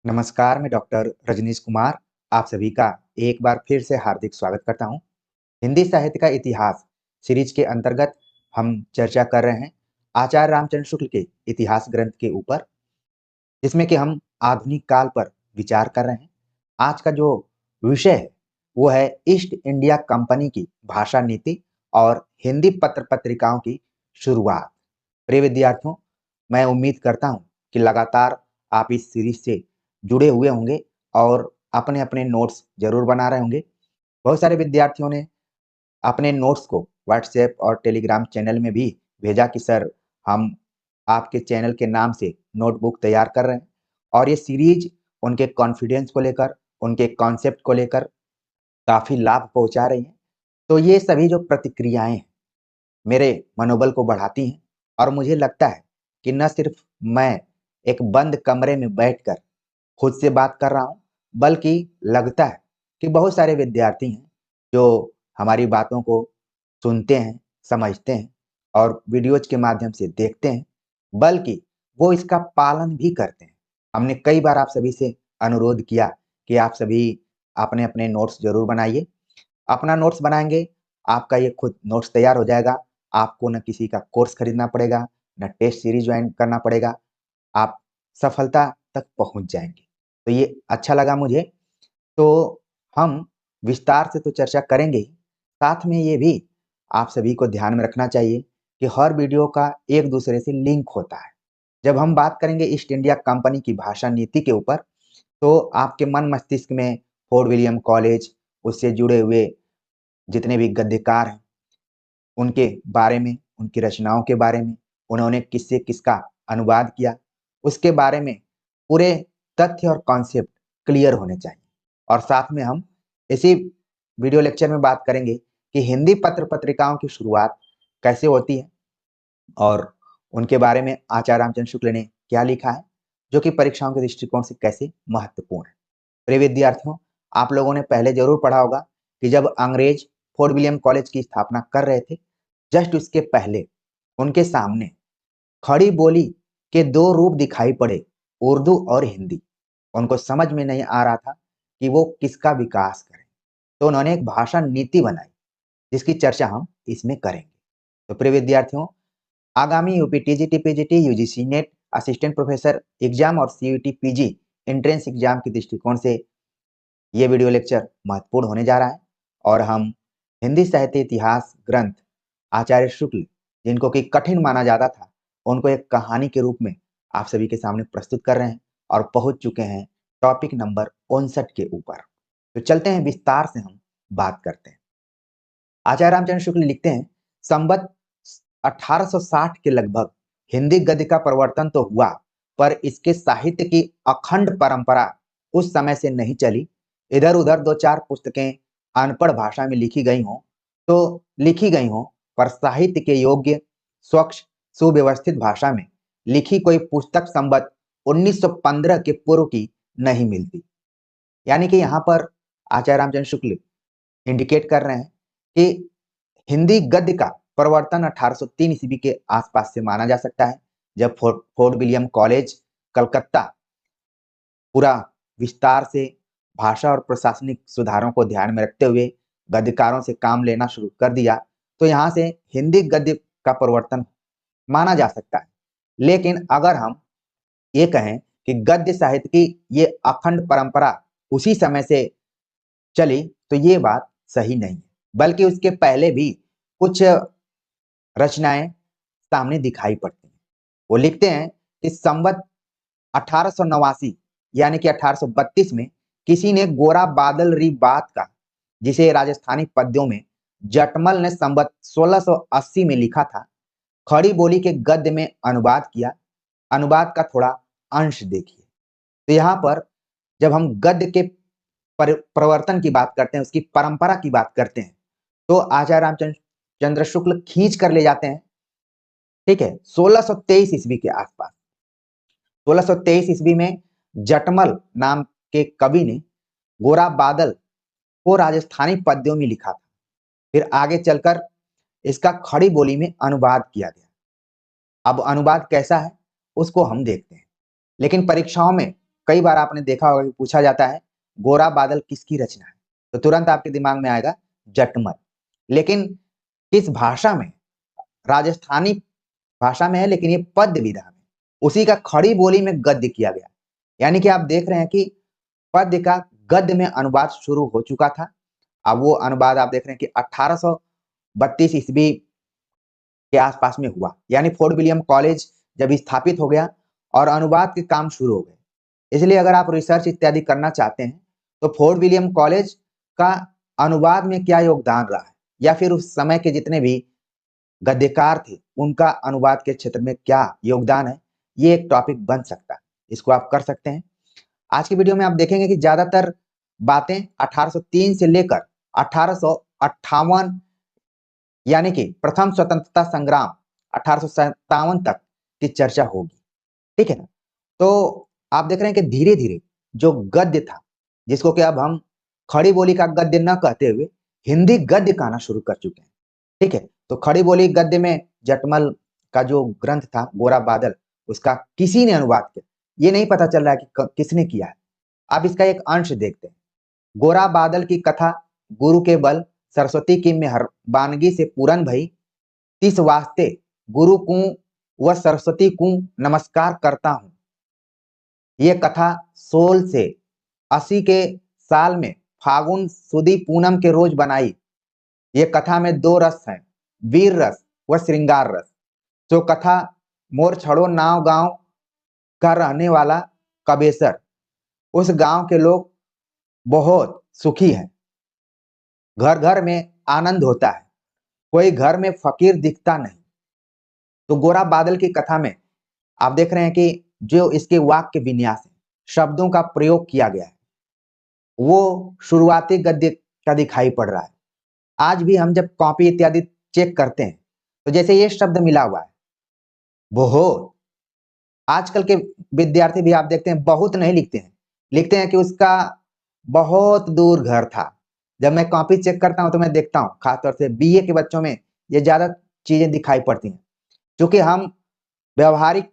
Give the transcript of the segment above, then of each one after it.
नमस्कार, मैं डॉक्टर रजनीश कुमार आप सभी का एक बार फिर से हार्दिक स्वागत करता हूँ। हिंदी साहित्य का इतिहास सीरीज के अंतर्गत हम चर्चा कर रहे हैं आचार्य रामचंद्र शुक्ल के इतिहास ग्रंथ के ऊपर, जिसमें कि हम आधुनिक काल पर विचार कर रहे हैं। आज का जो विषय है, वो है ईस्ट इंडिया कंपनी की भाषा नीति और हिंदी पत्र-पत्रिकाओं की शुरुआत। प्रिय विद्यार्थियों, मैं उम्मीद करता हूँ कि लगातार आप इस सीरीज से जुड़े हुए होंगे और अपने-अपने नोट्स ज़रूर बना रहे होंगे। बहुत सारे विद्यार्थियों ने अपने नोट्स को व्हाट्सएप और टेलीग्राम चैनल में भी भेजा कि सर, हम आपके चैनल के नाम से नोटबुक तैयार कर रहे हैं और ये सीरीज उनके कॉन्फिडेंस को लेकर, उनके कॉन्सेप्ट को लेकर काफ़ी लाभ पहुँचा रही है। तो ये सभी जो प्रतिक्रियाएँ हैं, मेरे मनोबल को बढ़ाती हैं और मुझे लगता है कि न सिर्फ मैं एक बंद कमरे में बैठकर खुद से बात कर रहा हूँ, बल्कि लगता है कि बहुत सारे विद्यार्थी हैं, जो हमारी बातों को सुनते हैं, समझते हैं और वीडियोज़ के माध्यम से देखते हैं, बल्कि वो इसका पालन भी करते हैं। हमने कई बार आप सभी से अनुरोध किया कि आप सभी अपने-अपने नोट्स ज़रूर बनाइए। अपना नोट्स बनाएँगे, आपका ये खुद नोट्स तैयार हो जाएगा। आपको न किसी का कोर्स खरीदना पड़ेगा, न टेस्ट सीरीज़ जॉइन करना पड़ेगा। आप सफलता तक पहुँच जाएँगे। तो ये अच्छा लगा मुझे। तो हम विस्तार से तो चर्चा करेंगे ही, साथ में ये भी आप सभी को ध्यान में रखना चाहिए कि हर वीडियो का एक-दूसरे से लिंक होता है। जब हम बात करेंगे ईस्ट इंडिया कंपनी की भाषा नीति के ऊपर, तो आपके मन मस्तिष्क में फोर्ट विलियम कॉलेज, उससे जुड़े हुए जितने भी गद्यकार हैं, उनके बारे में, उनकी रचनाओं के बारे में, उन्होंने किससे किसका अनुवाद किया, उसके बारे में पूरे तथ्य और कॉन्सेप्ट क्लियर होने चाहिए। और साथ में हम इसी वीडियो लेक्चर में बात करेंगे कि हिंदी पत्र-पत्रिकाओं की शुरुआत कैसे होती है और उनके बारे में आचार्य रामचंद्र शुक्ल ने क्या लिखा है, जो कि परीक्षाओं के दृष्टिकोण से कैसे महत्वपूर्ण है। प्रिय विद्यार्थियों, आप लोगों ने पहले ज़रूर पढ़ा होगा कि जब अंग्रेज फोर्ट विलियम कॉलेज की स्थापना कर रहे थे, जस्ट उसके पहले उनके सामने खड़ी बोली के 2 रूप दिखाई पड़े, उर्दू और हिंदी। उनको समझ में नहीं आ रहा था कि वो किसका विकास करें। तो उन्होंने एक भाषा नीति बनाई, जिसकी चर्चा हम इसमें करेंगे। तो प्रिय विद्यार्थियों, आगामी UP TGT, PGT, UGC net, assistant professor exam और सीयूईटी पीजी एंट्रेंस एग्जाम के दृष्टिकोण से ये वीडियो लेक्चर महत्वपूर्ण होने जा रहा है और हम हिंदी साहित्य इतिहास ग्रंथ आचार्य शुक्ल, जिनको कि कठिन माना जाता था, उनको एक कहानी के रूप में आप सभी के सामने प्रस्तुत कर रहे हैं और पहुंच चुके हैं टॉपिक नंबर 59 के ऊपर। तो चलते हैं, विस्तार से हम बात करते हैं। आचार्य रामचंद्र शुक्ल लिखते हैं, संवत 1860 के लगभग हिंदी गद्य का प्रवर्तन तो हुआ, पर इसके साहित्य की अखंड परंपरा उस समय से नहीं चली। इधर-उधर 2-4 पुस्तकें अनपढ़ भाषा में लिखी गई हों, तो लिखी गई हों, पर साहित्य के योग्य, स्वच्छ, सुव्यवस्थित भाषा में लिखी कोई पुस्तक संवत 1915 के पूर्व की नहीं मिलती। यानी कि यहाँ पर आचार्य रामचंद्र शुक्ल इंडिकेट कर रहे हैं कि हिंदी गद्य का प्रवर्तन 1803 ईस्वी के आसपास से माना जा सकता है, जब फोर्ट विलियम कॉलेज, कलकत्ता पूरा विस्तार से भाषा और प्रशासनिक सुधारों को ध्यान में रखते हुए गद्यकारों से काम लेना शुरू कर दिया, तो यहाँ से हिंदी गद्य का प्रवर्तन माना जा सकता है। लेकिन अगर हम ये कहें कि गद्य साहित्य की ये अखंड परंपरा उसी समय से चली, तो ये बात सही नहीं है, बल्कि उसके पहले भी कुछ रचनाएं सामने दिखाई पड़ती हैं। वो लिखते हैं कि संवत 1889 यानी कि 1832 में किसी ने गोरा बादल री बात का, जिसे राजस्थानी पद्यों में जटमल ने संवत 1680 में लिखा था, खड़ी बोली के गद्य में अनुवाद किया। अनुवाद का थोड़ा अंश देखिए। तो यहाँ पर जब हम गद्य के प्रवर्तन की बात करते हैं, उसकी परंपरा की बात करते हैं, तो आचार्य रामचंद्र शुक्ल खींच कर ले जाते हैं, ठीक है, 1623 ईस्वी के आसपास। 1623 ईस्वी में जटमल नाम के कवि ने गोरा बादल को राजस्थानी पद्यों में लिखा था। फिर आगे चलकर इसका खड़ी बोली में अनुवाद किया गया। अब अनुवाद कैसा है उसको हम देखते हैं, लेकिन परीक्षाओं में कई बार आपने देखा होगा कि पूछा जाता है गोरा बादल किसकी रचना है, तो तुरंत आपके दिमाग में आएगा जटमल। लेकिन किस भाषा में? राजस्थानी भाषा में है, लेकिन ये पद्य विधा में, उसी का खड़ी बोली में गद्य किया गया। यानी कि आप देख रहे हैं कि पद्य का गद्य में अनुवाद शुरू हो चुका था। अब वो अनुवाद आप देख रहे हैं कि 1832 ईस्वी के आसपास में हुआ, यानी फोर्ट विलियम कॉलेज जब स्थापित हो गया और अनुवाद के काम शुरू हो गए। इसलिए अगर आप रिसर्च इत्यादि करना चाहते हैं तो फोर्ट विलियम कॉलेज का अनुवाद में क्या योगदान रहा है, या फिर उस समय के जितने भी गद्यकार थे उनका अनुवाद के क्षेत्र में क्या योगदान है, ये एक टॉपिक बन सकता है। इसको आप कर सकते हैं। आज की वीडियो में आप देखेंगे कि ज्यादातर बातें 1803 से लेकर 1858 यानी कि प्रथम स्वतंत्रता संग्राम 1857 तक की चर्चा होगी। ठीक है ना? तो आप देख रहे हैं कि धीरे धीरे जो गद्य था, जिसको कि अब हम खड़ी बोली का गद्य न कहते हुए हिंदी गद्य कहना शुरू कर चुके हैं। ठीक है, तो खड़ी बोली गद्य में जटमल का जो ग्रंथ था गोरा बादल, उसका किसी ने अनुवाद किया, ये नहीं पता चल रहा है कि किसने किया है। अब इसका एक अंश देखते हैं। गोरा बादल की कथा गुरु के बल सरस्वती की मेहरबानगी से पूरन भई, तिस वास्ते गुरु को व सरस्वती को नमस्कार करता हूं। ये कथा 16 से 80 के साल में फागुन सुदी पूनम के रोज बनाई। ये कथा में 2 रस हैं, वीर रस व श्रृंगार रस। जो कथा मोर छड़ो नाव गांव का रहने वाला कबेसर, उस गांव के लोग बहुत सुखी हैं। घर घर में आनंद होता है, कोई घर में फकीर दिखता नहीं। तो गोरा बादल की कथा में आप देख रहे हैं कि जो इसके वाक्य विन्यास है, शब्दों का प्रयोग किया गया है, वो शुरुआती गद्य का दिखाई पड़ रहा है। आज भी हम जब कॉपी इत्यादि चेक करते हैं तो जैसे ये शब्द मिला हुआ है बहुत, आजकल के विद्यार्थी भी आप देखते हैं बहुत नहीं लिखते हैं, लिखते हैं कि उसका बहुत दूर घर था। जब मैं कॉपी चेक करता हूं तो मैं देखता हूं खासतौर से बीए के बच्चों में ये ज्यादा चीजें दिखाई पड़ती हैं, क्योंकि हम व्यवहारिक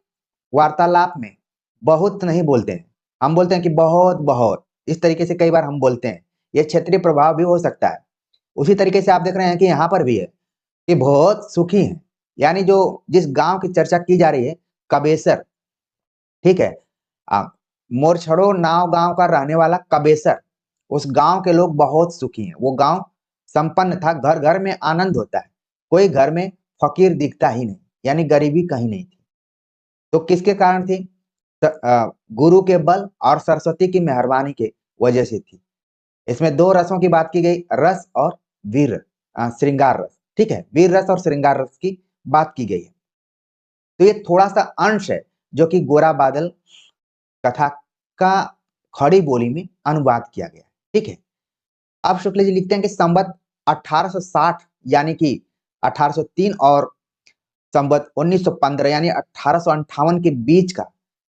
वार्तालाप में बहुत नहीं बोलते हैं। हम बोलते हैं कि बहुत बहुत, इस तरीके से कई बार हम बोलते हैं। ये क्षेत्रीय प्रभाव भी हो सकता है। उसी तरीके से आप देख रहे हैं कि यहाँ पर भी है कि बहुत सुखी हैं, यानी जो जिस गांव की चर्चा की जा रही है कबेसर, ठीक है, मोरछड़ो नाव गांव का रहने वाला कबेसर, उस गांव के लोग बहुत सुखी हैं। वो गांव संपन्न था, घर घर में आनंद होता है, कोई घर में फकीर दिखता ही नहीं, यानी गरीबी कहीं नहीं थी। तो किसके कारण थी? गुरु के बल और सरस्वती की मेहरबानी के वजह से थी। इसमें 2 रसों की बात की गई, रस और वीर श्रृंगार रस। ठीक है, वीर रस और श्रृंगार रस की बात की गई है। तो ये थोड़ा सा अंश है जो कि गोरा बादल कथा का खड़ी बोली में अनुवाद किया गया। ठीक है, अब शुक्ल जी लिखते हैं कि संवत 1860 यानी कि 1803 और संवत 1915 यानी 1858 के बीच का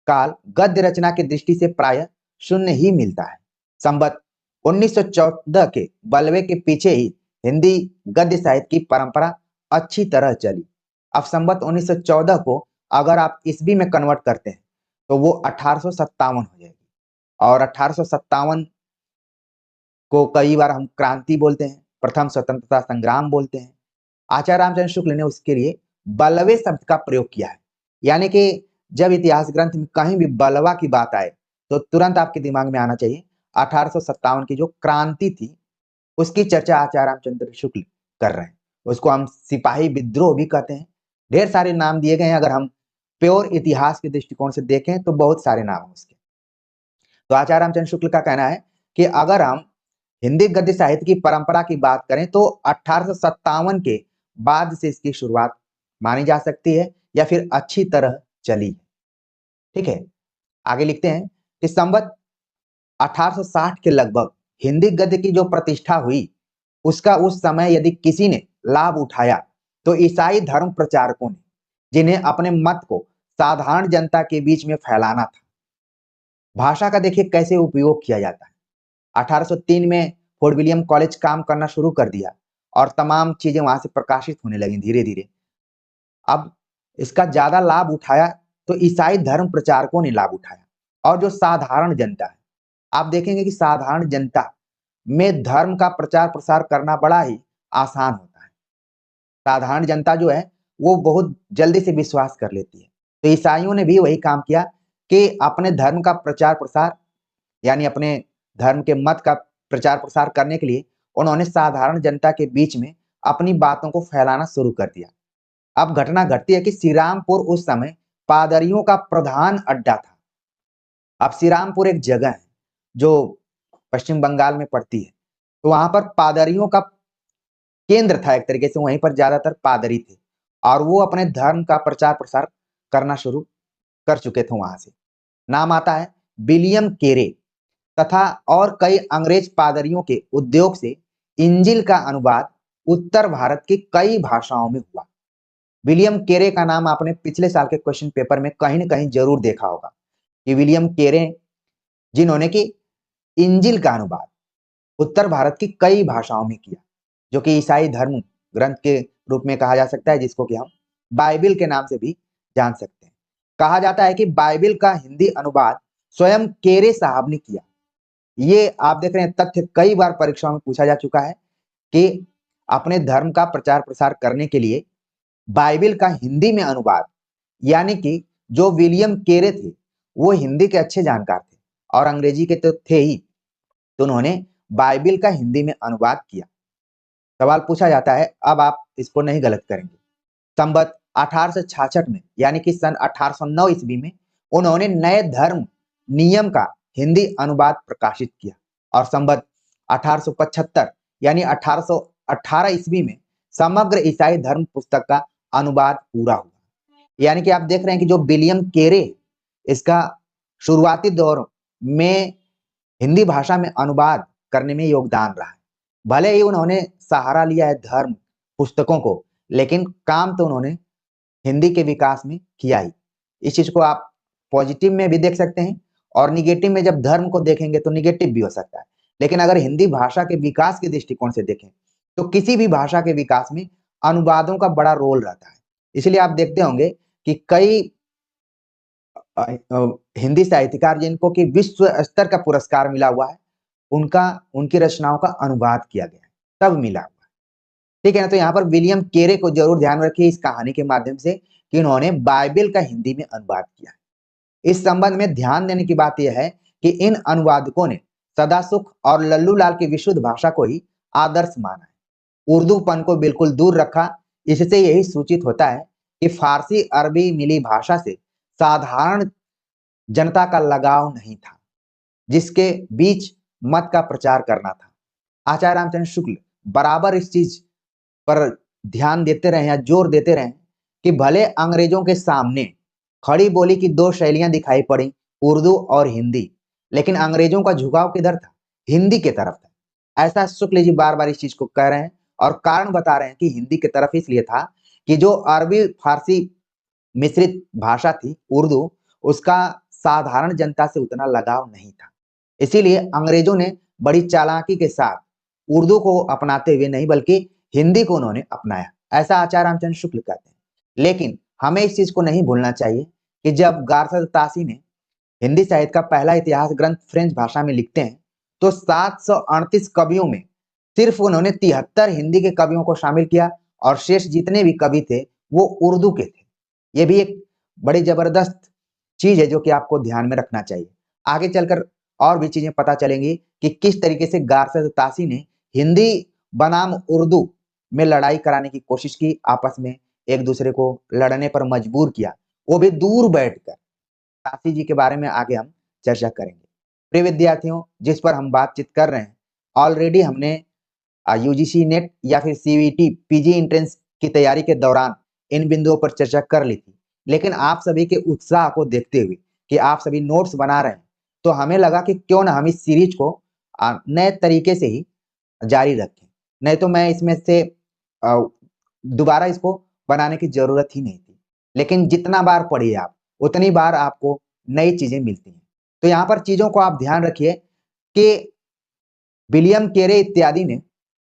काल गद्य रचना की दृष्टि से प्राय शून्य ही मिलता है। संवत 1914 के बलवे के पीछे ही हिंदी गद्य साहित्य की परंपरा अच्छी तरह चली। अब संवत 1914 को अगर आप ईस्वी में कन्वर्ट करते हैं तो वो 1857 हो जाएगी, और 1857 को कई बार हम क्रांति बोलते हैं, प्रथम स्वतंत्रता संग्राम बोलते हैं। आचार्य रामचंद्र शुक्ल ने उसके लिए बलवे शब्द का प्रयोग किया है। यानी कि जब इतिहास ग्रंथ में कहीं भी बलवा की बात आए तो तुरंत आपके दिमाग में आना चाहिए 1857 की जो क्रांति थी उसकी चर्चा आचार्य रामचंद्र शुक्ल कर रहे हैं। उसको हम सिपाही विद्रोह भी कहते हैं। ढेर सारे नाम दिए गए हैं, अगर हम प्योर इतिहास के दृष्टिकोण से देखें तो बहुत सारे नाम हैं उसके। तो आचार्य रामचंद्र शुक्ल का कहना है कि अगर हम हिंदी गद्य साहित्य की परंपरा की बात करें तो 1857 के बाद से इसकी शुरुआत मानी जा सकती है, या फिर अच्छी तरह चली है। ठीक है, आगे लिखते हैं कि संवत 1860 के लगभग हिंदी गद्य की जो प्रतिष्ठा हुई उसका उस समय यदि किसी ने लाभ उठाया तो ईसाई धर्म प्रचारकों ने, जिन्हें अपने मत को साधारण जनता के बीच में फैलाना था। भाषा का देखिए कैसे उपयोग किया जाता है। 1803 में फोर्ट विलियम कॉलेज काम करना शुरू कर दिया और तमाम चीजें वहां से प्रकाशित होने लगी धीरे धीरे। अब इसका ज्यादा लाभ उठाया तो ईसाई धर्म प्रचारकों ने लाभ उठाया और जो साधारण जनता है, आप देखेंगे कि साधारण जनता में धर्म का प्रचार प्रसार करना बड़ा ही आसान होता है। साधारण जनता जो है वो बहुत जल्दी से विश्वास कर लेती है। तो ईसाइयों ने भी वही काम किया कि अपने धर्म का प्रचार प्रसार, यानी अपने धर्म के मत का प्रचार प्रसार करने के लिए उन्होंने साधारण जनता के बीच में अपनी बातों को फैलाना शुरू कर दिया। अब घटना घटती है कि श्रीरामपुर उस समय पादरियों का प्रधान अड्डा था। अब श्रीरामपुर एक जगह है जो पश्चिम बंगाल में पड़ती है, तो वहां पर पादरियों का केंद्र था एक तरीके से। वहीं पर ज्यादातर पादरी थे और वो अपने धर्म का प्रचार प्रसार करना शुरू कर चुके थे वहां से। नाम आता है विलियम केरे तथा और कई अंग्रेज पादरियों के उद्योग से इंजिल का अनुवाद उत्तर भारत की कई भाषाओं में हुआ। विलियम केरे का नाम आपने पिछले साल के क्वेश्चन पेपर में कहीं ना कहीं जरूर देखा होगा कि विलियम केरे, जिन्होंने कि इंजिल का अनुवाद उत्तर भारत की कई भाषाओं में किया, जो कि ईसाई धर्म ग्रंथ के रूप में कहा जा सकता है, जिसको कि हम बाइबिल के नाम से भी जान सकते हैं। कहा जाता है कि बाइबिल का हिंदी अनुवाद स्वयं केरे साहब ने किया। ये आप देख रहे हैं तथ्य कई बार परीक्षाओं में पूछा जा चुका है कि अपने धर्म का प्रचार प्रसार करने के लिए बाइबिल का हिंदी में अनुवाद, यानी कि जो विलियम केरे थे वो हिंदी के अच्छे जानकार थे और अंग्रेजी के तो थे ही, तो उन्होंने बाइबिल का हिंदी में अनुवाद किया। सवाल पूछा जाता है, अब आप इसको नहीं गलत करेंगे। संवत 1866 में, यानी कि सन 1809 ईस्वी में उन्होंने नए धर्म नियम का हिंदी अनुवाद प्रकाशित किया और संवत 1875 यानी 1818 ईस्वी में समग्र ईसाई धर्म पुस्तक का अनुवाद पूरा हुआ। यानी कि आप देख रहे हैं कि जो विलियम केरे, इसका शुरुआती दौर में हिंदी भाषा में अनुवाद करने में योगदान रहा है। भले ही उन्होंने सहारा लिया है धर्म पुस्तकों को, लेकिन काम तो उन्होंने हिंदी के विकास में किया ही। इस चीज को आप पॉजिटिव में भी देख सकते हैं और निगेटिव में जब धर्म को देखेंगे तो निगेटिव भी हो सकता है। लेकिन अगर हिंदी भाषा के विकास के दृष्टिकोण से देखें तो किसी भी भाषा के विकास में अनुवादों का बड़ा रोल रहता है। इसलिए आप देखते होंगे कि कई हिंदी साहित्यकार जिनको कि विश्व स्तर का पुरस्कार मिला हुआ है, उनकी रचनाओं का अनुवाद किया गया है, तब मिला हुआ है। ठीक है ना। तो यहाँ पर विलियम केरे को जरूर ध्यान रखिए इस कहानी के माध्यम से कि उन्होंने बाइबिल का हिंदी में अनुवाद किया है। इस संबंध में ध्यान देने की बात यह है कि इन अनुवादकों ने सदासुख और लल्लू लाल की विशुद्ध भाषा को ही आदर्श माना है, उर्दूपन को बिल्कुल दूर रखा। इससे यही सूचित होता है कि फारसी अरबी मिली भाषा से साधारण जनता का लगाव नहीं था, जिसके बीच मत का प्रचार करना था। आचार्य रामचंद्र शुक्ल बराबर इस चीज पर ध्यान देते रहे या जोर देते रहे कि भले अंग्रेजों के सामने खड़ी बोली की दो शैलियां दिखाई पड़ी, उर्दू और हिंदी, लेकिन अंग्रेजों का झुकाव किधर था? हिंदी के तरफ था। ऐसा शुक्ल जी बार बार इस चीज को कह रहे हैं और कारण बता रहे हैं कि हिंदी की तरफ इसलिए था कि जो अरबी फारसी मिश्रित भाषा थी उर्दू, उसका साधारण जनता से उतना लगाव नहीं था। इसीलिए अंग्रेजों ने बड़ी चालाकी के साथ उर्दू को अपनाते हुए नहीं बल्कि हिंदी को उन्होंने अपनाया, ऐसा आचार्य रामचंद्र शुक्ल कहते हैं। लेकिन हमें इस चीज को नहीं भूलना चाहिए कि जब गारसद तासी ने हिंदी साहित्य का पहला इतिहास ग्रंथ फ्रेंच भाषा में लिखते हैं तो 738 कवियों में सिर्फ उन्होंने 73 हिंदी के कवियों को शामिल किया और शेष जितने भी कवि थे वो उर्दू के थे। ये भी एक बड़ी जबरदस्त चीज है जो कि आपको ध्यान में रखना चाहिए। आगे चलकर और भी चीजें पता चलेंगी कि किस तरीके से गारसद तासी ने हिंदी बनाम उर्दू में लड़ाई कराने की कोशिश की, आपस में एक दूसरे को लड़ने पर मजबूर किया, वो भी दूर बैठकर। तासी जी के बारे में आगे हम चर्चा करेंगे। प्रिय विद्यार्थियों, जिस पर हम बातचीत कर रहे हैं, ऑलरेडी हमने यूजीसी नेट या फिर सीवीटी पीजी एंट्रेंस की तैयारी के दौरान इन बिंदुओं पर चर्चा कर ली थी। लेकिन आप सभी के उत्साह को देखते हुए कि आप सभी नोट्स बना रहे हैं, तो हमें लगा कि क्यों ना हम इस सीरीज को नए तरीके से ही जारी रखें। नहीं तो मैं इसमें से दोबारा इसको बनाने की जरूरत ही नहीं थी। लेकिन जितना बार पढ़िए आप, उतनी बार आपको नई चीजें मिलती हैं। तो यहाँ पर चीजों को आप ध्यान रखिए कि विलियम केरे इत्यादि ने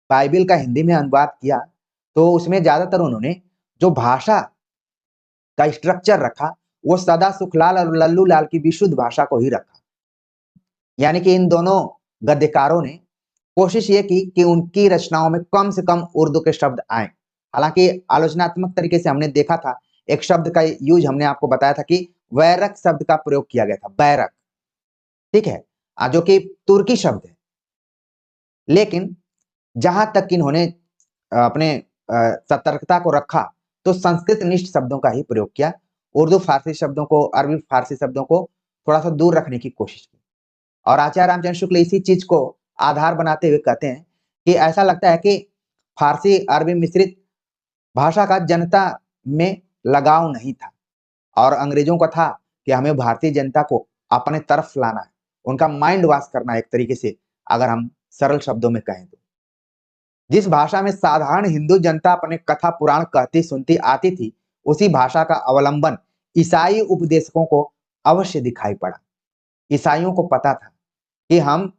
बाइबिल का हिंदी में अनुवाद किया, तो उसमें ज्यादातर उन्होंने जो भाषा का स्ट्रक्चर रखा वो सदा सुखलाल और लल्लू लाल की विशुद्ध भाषा को ही रखा। यानी कि इन दोनों गद्यकारों ने कोशिश ये की कि उनकी रचनाओं में कम से कम उर्दू के शब्द आए। हालांकि आलोचनात्मक तरीके से हमने देखा था, एक शब्द का यूज हमने आपको बताया था कि वैरक शब्द का प्रयोग किया गया था, बैरक, ठीक है, जो कि तुर्की शब्द है। लेकिन जहां तक इन्होंने अपने सतर्कता को रखा तो संस्कृत निष्ठ शब्दों का ही प्रयोग किया। उर्दू फारसी शब्दों को, अरबी फारसी शब्दों को थोड़ा सा दूर रखने की कोशिश की। और आचार्य रामचंद्र शुक्ल इसी चीज को आधार बनाते हुए कहते हैं कि ऐसा लगता है कि फारसी अरबी मिश्रित भाषा का जनता में लगाव नहीं था और अंग्रेजों का था कि हमें भारतीय जनता को अपने तरफ लाना है, उनका माइंड वॉश करना है, एक तरीके से अगर हम सरल शब्दों में कहें तो। जिस भाषा में साधारण हिंदू जनता अपने कथा पुराण कहती सुनती आती थी, उसी भाषा का अवलंबन ईसाई उपदेशकों को अवश्य दिखाई पड़ा। ईसाइयों को पता था कि हम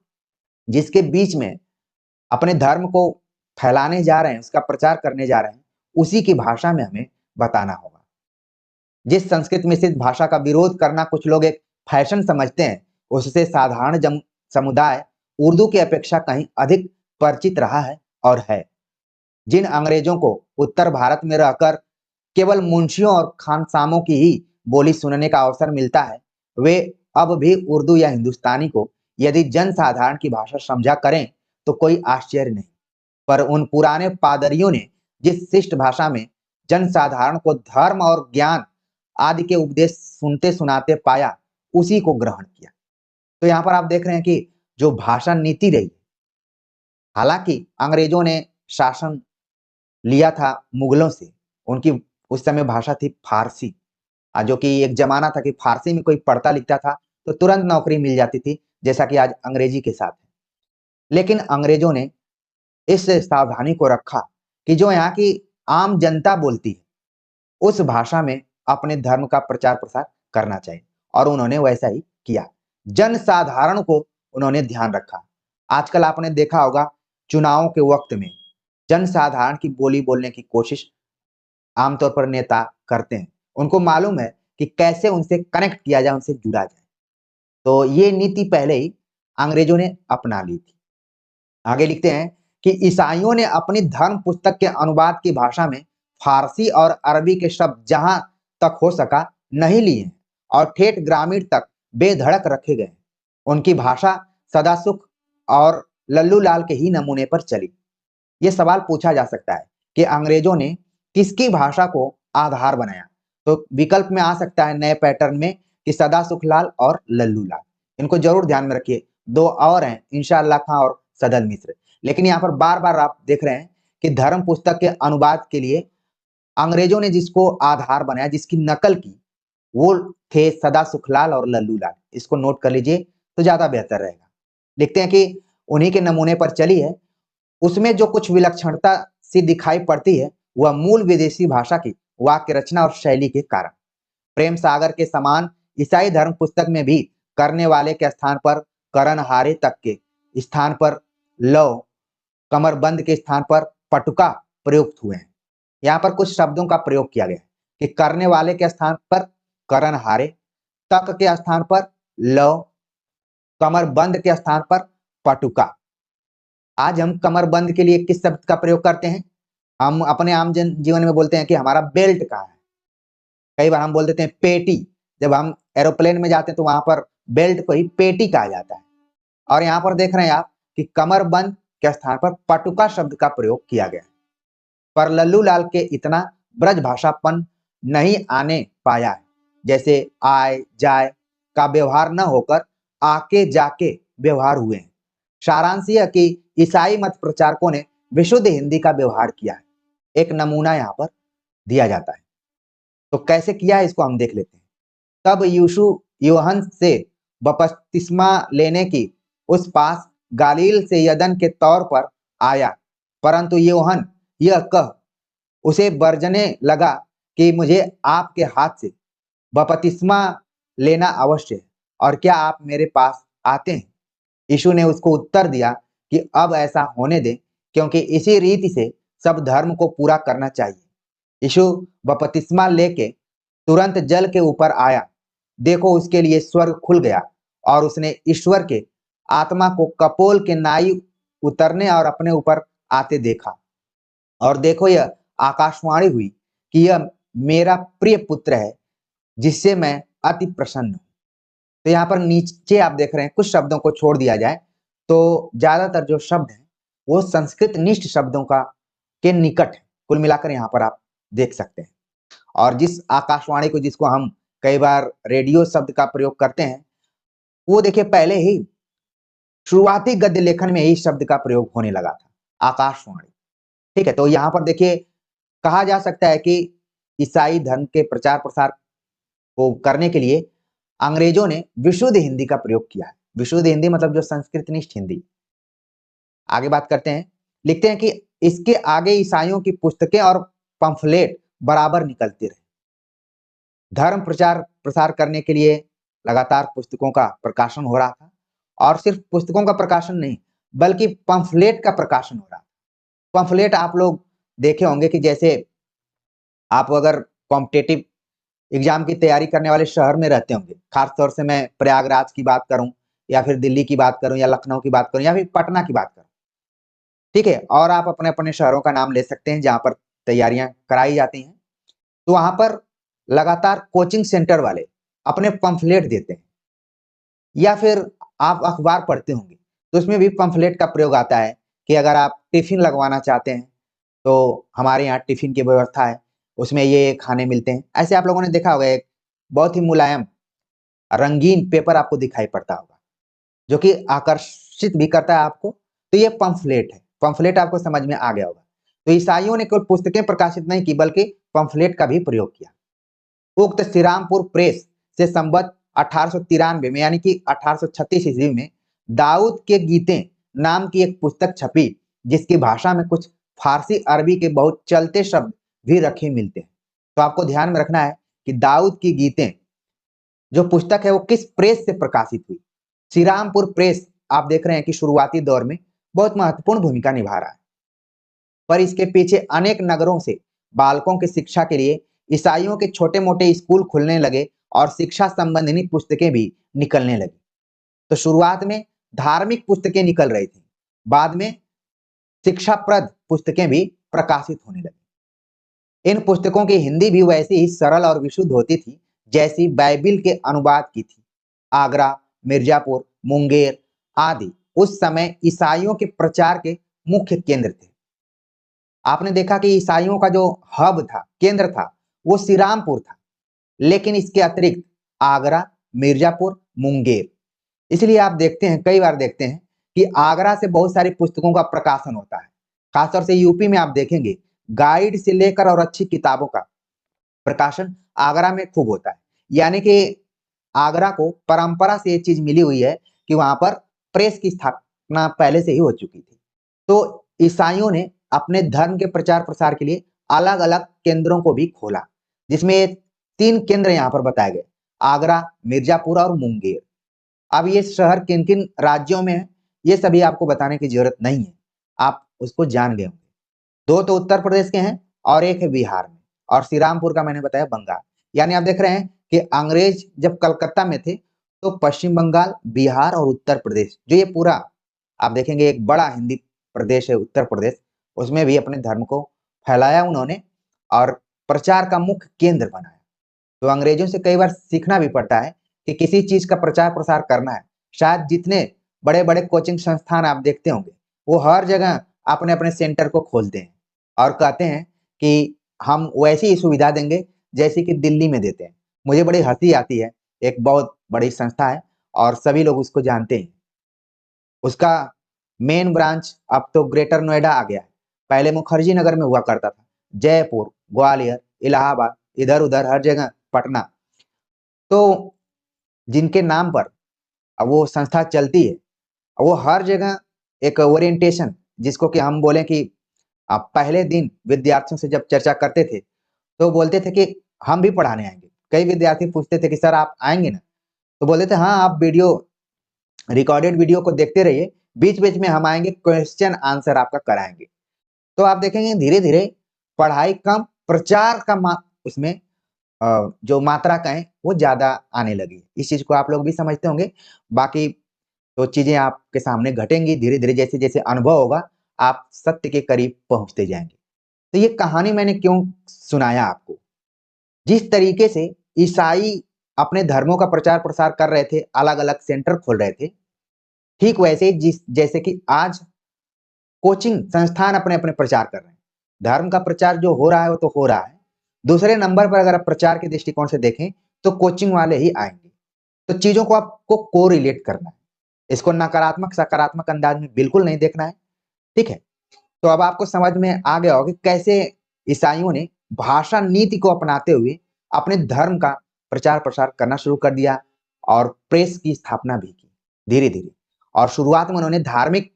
जिसके बीच में अपने धर्म को फैलाने जा रहे हैं, उसका प्रचार करने जा रहे हैं, उसी की भाषा में हमें बताना होगा। जिस संस्कृत मिश्रित भाषा का विरोध करना कुछ लोग एक फैशन समझते हैं, उससे साधारण समुदाय उर्दू की अपेक्षा कहीं अधिक परिचित रहा है और है। जिन अंग्रेजों को उत्तर भारत में रहकर केवल मुंशियों और खानसामों की ही बोली सुनने का अवसर मिलता है, वे अब भी उर्दू या हिंदुस्तानी को यदि जनसाधारण की भाषा समझा करें तो कोई आश्चर्य नहीं। पर उन पुराने पादरियों ने जिस शिष्ट भाषा में जनसाधारण को धर्म और ज्ञान आदि के उपदेश सुनते सुनाते पाया, उसी को ग्रहण किया। तो यहाँ पर आप देख रहे हैं कि जो भाषा नीति रही, हालांकि अंग्रेजों ने शासन लिया था मुगलों से, उनकी उस समय भाषा थी फारसी, जो कि एक जमाना था कि फारसी में कोई पढ़ता लिखता था तो तुरंत नौकरी मिल जाती थी, जैसा कि आज अंग्रेजी के साथ है। लेकिन अंग्रेजों ने इस सावधानी को रखा कि जो यहाँ की आम जनता बोलती है, उस भाषा में अपने धर्म का प्रचार प्रसार करना चाहिए, और उन्होंने वैसा ही किया। जनसाधारण को उन्होंने ध्यान रखा। आजकल आपने देखा होगा चुनावों के वक्त में जनसाधारण की बोली बोलने की कोशिश आमतौर पर नेता करते हैं। उनको मालूम है कि कैसे उनसे कनेक्ट किया जाए, उनसे जुड़ा जाए। तो ये नीति पहले ही अंग्रेजों ने अपना ली थी। आगे लिखते हैं कि ईसाइयों ने अपनी धर्म पुस्तक के अनुवाद की भाषा में फारसी और अरबी के शब्द जहां तक हो सका नहीं लिए और ठेठ ग्रामीण तक बेधड़क रखे गए। उनकी भाषा सदा सुख और लल्लू लाल के ही नमूने पर चली। ये सवाल पूछा जा सकता है कि अंग्रेजों ने किसकी भाषा को आधार बनाया। तो विकल्प में आ सकता है नए पैटर्न में कि सदा सुखलाल और लल्लू लाल। इनको जरूर ध्यान में रखिए। दो और हैं, इंशाअल्लाह खां और सदल मिश्र। लेकिन यहाँ पर बार बार आप देख रहे हैं कि धर्म पुस्तक के अनुवाद के लिए अंग्रेजों ने जिसको आधार बनाया, जिसकी नकल की, वो थे सदा सुखलाल और लल्लू लाल। इसको नोट कर लीजिए तो ज्यादा बेहतर रहेगा। लिखते हैं कि उन्हीं के नमूने पर चली है। उसमें जो कुछ विलक्षणता सी दिखाई पड़ती है वह मूल विदेशी भाषा की वाक्य रचना और शैली के कारण। प्रेम सागर के समान ईसाई धर्म पुस्तक में भी करने वाले के स्थान पर करणहारे तक के स्थान पर लव, कमरबंद के स्थान पर पटुका प्रयुक्त हुए हैं। यहाँ पर कुछ शब्दों का प्रयोग किया गया है कि करने वाले के स्थान पर करणहारे, तक के स्थान पर लव, कमरबंद के स्थान पर पटुका। आज हम कमरबंद के लिए किस शब्द का प्रयोग करते हैं? हम अपने आम जीवन में बोलते हैं कि हमारा बेल्ट कहाँ है। कई बार हम बोल देते हैं पेटी। जब हम एरोप्लेन में जाते हैं तो वहां पर बेल्ट को ही पेटी कहा जाता है। और यहाँ पर देख रहे हैं आप कि कमरबंद के स्थान पर पटुका शब्द का प्रयोग किया गया है। पर लल्लू लाल के इतना ब्रज भाषापन नहीं आने पाया है। जैसे आए जाए का व्यवहार न होकर आके जाके व्यवहार हुए हैं। सारांश यह कि ईसाई मत प्रचारकों ने विशुद्ध हिंदी का व्यवहार किया है। एक नमूना यहाँ पर दिया जाता है। तो कैसे किया है इसको हम देख लेते हैं। तब यीशु यूहन्ना से बपतिस्मा लेने की उस पास गालील से यदन के तौर पर आया, परंतु यूहन्ना यह कह उसे बरजने लगा कि मुझे आपके हाथ से बपतिस्मा लेना अवश्य है, और क्या आप मेरे पास आते हैं? यीशु ने उसको उत्तर दिया कि अब ऐसा होने दे, क्योंकि इसी रीति से सब धर्म को पूरा करना चाहिए। यीशु बपतिस्मा लेके तुरंत जल के ऊपर आया। देखो उसके लिए स्वर्ग खुल गया और उसने ईश्वर के आत्मा को कपोल के नाई उतरने और अपने ऊपर आते देखा। और देखो यह आकाशवाणी हुई कि यह मेरा प्रिय पुत्र है जिससे मैं अति प्रसन्न हूं। तो यहाँ पर नीचे आप देख रहे हैं कुछ शब्दों को छोड़ दिया जाए तो ज्यादातर जो शब्द हैं वो संस्कृत निष्ठ शब्दों का के निकट है। कुल मिलाकर यहाँ पर आप देख सकते हैं। और जिस आकाशवाणी को जिसको हम कई बार रेडियो शब्द का प्रयोग करते हैं, वो देखिए पहले ही शुरुआती गद्य लेखन में यही शब्द का प्रयोग होने लगा था, आकाशवाणी। ठीक है, तो यहाँ पर देखिए कहा जा सकता है कि ईसाई धर्म के प्रचार प्रसार को करने के लिए अंग्रेजों ने विशुद्ध हिंदी का प्रयोग किया है। विशुद्ध हिंदी मतलब जो संस्कृत निष्ठ हिंदी। आगे बात करते हैं, लिखते हैं कि इसके आगे ईसाइयों की पुस्तकें और पंफलेट बराबर निकलते रहे। धर्म प्रचार प्रसार करने के लिए लगातार पुस्तकों का प्रकाशन हो रहा था, और सिर्फ पुस्तकों का प्रकाशन नहीं बल्कि पंफलेट का प्रकाशन हो रहा था। पंफलेट आप लोग देखे होंगे कि जैसे आप अगर कॉम्पिटेटिव एग्जाम की तैयारी करने वाले शहर में रहते होंगे, खासतौर से मैं प्रयागराज की बात करूं या फिर दिल्ली की बात करूं या लखनऊ की बात करूं या फिर पटना की बात करूं, ठीक है, और आप अपने अपने शहरों का नाम ले सकते हैं जहां पर तैयारियां कराई जाती हैं। तो वहां पर लगातार कोचिंग सेंटर वाले अपने पंफलेट देते हैं, या फिर आप अखबार पढ़ते होंगे तो उसमें भी पंफलेट का प्रयोग आता है कि अगर आप टिफिन लगवाना चाहते हैं तो हमारे यहाँ टिफिन की व्यवस्था है, उसमें ये खाने मिलते हैं। ऐसे आप लोगों ने देखा होगा एक बहुत ही मुलायम रंगीन पेपर आपको दिखाई पड़ता होगा जो कि आकर्षित भी करता है आपको। तो ये पंफलेट है। पंफलेट आपको समझ में आ गया होगा। तो ईसाइयों ने केवल पुस्तकें प्रकाशित नहीं की बल्कि पंफलेट का भी प्रयोग किया। उक्त श्रीरामपुर प्रेस से संबत 1893 में यानी कि 1836 ईस्वी में दाऊद के गीतें नाम की एक पुस्तक छपी जिसकी भाषा में कुछ फारसी अरबी के बहुत चलते शब्द भी रखे मिलते हैं। तो आपको ध्यान में रखना है कि दाऊद की गीतें जो पुस्तक है वो किस प्रेस से प्रकाशित हुई। श्रीरामपुर प्रेस आप देख रहे हैं कि शुरुआती दौर में बहुत महत्वपूर्ण भूमिका निभा रहा है, पर इसके पीछे अनेक नगरों से बालकों की शिक्षा के लिए ईसाइयों के छोटे मोटे स्कूल खुलने लगे और शिक्षा संबंधी पुस्तकें भी निकलने लगी। तो शुरुआत में धार्मिक पुस्तकें निकल रही थी, बाद में शिक्षाप्रद पुस्तकें भी प्रकाशित होने लगी। इन पुस्तकों की हिंदी भी वैसी ही सरल और विशुद्ध होती थी जैसी बाइबिल के अनुवाद की थी। आगरा, मिर्जापुर, मुंगेर आदि उस समय ईसाइयों के प्रचार के मुख्य केंद्र थे। आपने देखा कि ईसाइयों का जो हब था, केंद्र था, वो श्रीरामपुर था, लेकिन इसके अतिरिक्त आगरा, मिर्जापुर, मुंगेर, इसलिए आप देखते हैं कई बार देखते हैं कि आगरा से बहुत सारी पुस्तकों का प्रकाशन होता है। खासतौर से यूपी में आप देखेंगे गाइड से लेकर और अच्छी किताबों का प्रकाशन आगरा में खूब होता है। यानी कि आगरा को परंपरा से ये चीज मिली हुई है कि वहां पर प्रेस की स्थापना पहले से ही हो चुकी थी। तो ईसाइयों ने अपने धर्म के प्रचार प्रसार के लिए अलग अलग केंद्रों को भी खोला, जिसमें 3 केंद्र यहाँ पर बताए गए, आगरा, मिर्जापुर और मुंगेर। अब ये शहर किन किन राज्यों में है ये सभी आपको बताने की जरूरत नहीं है, आप उसको जान गए होंगे। 2 तो उत्तर प्रदेश के हैं और 1 है बिहार में, और श्रीरामपुर का मैंने बताया बंगाल। यानी आप देख रहे हैं कि अंग्रेज जब कलकत्ता में थे तो पश्चिम बंगाल, बिहार और उत्तर प्रदेश, जो ये पूरा आप देखेंगे एक बड़ा हिंदी प्रदेश है उत्तर प्रदेश, उसमें भी अपने धर्म को फैलाया उन्होंने और प्रचार का मुख्य केंद्र बनाया। तो अंग्रेजों से कई बार सीखना भी पड़ता है कि किसी चीज का प्रचार प्रसार करना है। शायद जितने बड़े बड़े कोचिंग संस्थान आप देखते होंगे वो हर जगह अपने अपने सेंटर को खोलते हैं और कहते हैं कि हम वैसी ही सुविधा देंगे जैसी कि दिल्ली में देते हैं। मुझे बड़ी हंसी आती है, एक बहुत बड़ी संस्था है और सभी लोग उसको जानते हैं। उसका मेन ब्रांच अब तो ग्रेटर नोएडा आ गया है, पहले मुखर्जी नगर में हुआ करता था। जयपुर, ग्वालियर, इलाहाबाद, इधर उधर हर जगह, पटना। तो जिनके नाम पर अब वो संस्था चलती है, वो हर जगह एक ओरिएंटेशन, जिसको कि हम बोले कि पहले दिन विद्यार्थियों से जब चर्चा करते थे तो बोलते थे कि हम भी पढ़ाने आएंगे। कई विद्यार्थी पूछते थे कि सर आप आएंगे ना, तो बोलते थे हाँ आप वीडियो रिकॉर्डेड वीडियो को देखते रहिए, बीच बीच में हम आएंगे, क्वेश्चन आंसर आपका कराएंगे। तो आप देखेंगे धीरे धीरे पढ़ाई कम, प्रचार का उसमें जो मात्रा कहें वो ज्यादा आने लगी। इस चीज को आप लोग भी समझते होंगे। बाकी तो चीजें आपके सामने घटेंगी धीरे धीरे, जैसे जैसे अनुभव होगा आप सत्य के करीब पहुंचते जाएंगे। तो ये कहानी मैंने क्यों सुनाया आपको? जिस तरीके से ईसाई अपने धर्मों का प्रचार प्रसार कर रहे थे, अलग अलग सेंटर खोल रहे थे, ठीक वैसे ही जिस जैसे कि आज कोचिंग संस्थान अपने अपने प्रचार कर रहे हैं। धर्म का प्रचार जो हो रहा है वो तो हो रहा है, दूसरे नंबर पर अगर आप प्रचार के दृष्टिकोण से देखें तो कोचिंग वाले ही आएंगे। तो चीजों को आपको को रिलेट करना है, इसको नकारात्मक सकारात्मक अंदाज में बिल्कुल नहीं देखना है। ठीक है, तो अब आपको समझ में आ गया होगा कि कैसे ईसाइयों ने भाषा नीति को अपनाते हुए अपने धर्म का प्रचार प्रसार करना शुरू कर दिया और प्रेस की स्थापना भी की धीरे धीरे। और शुरुआत में उन्होंने धार्मिक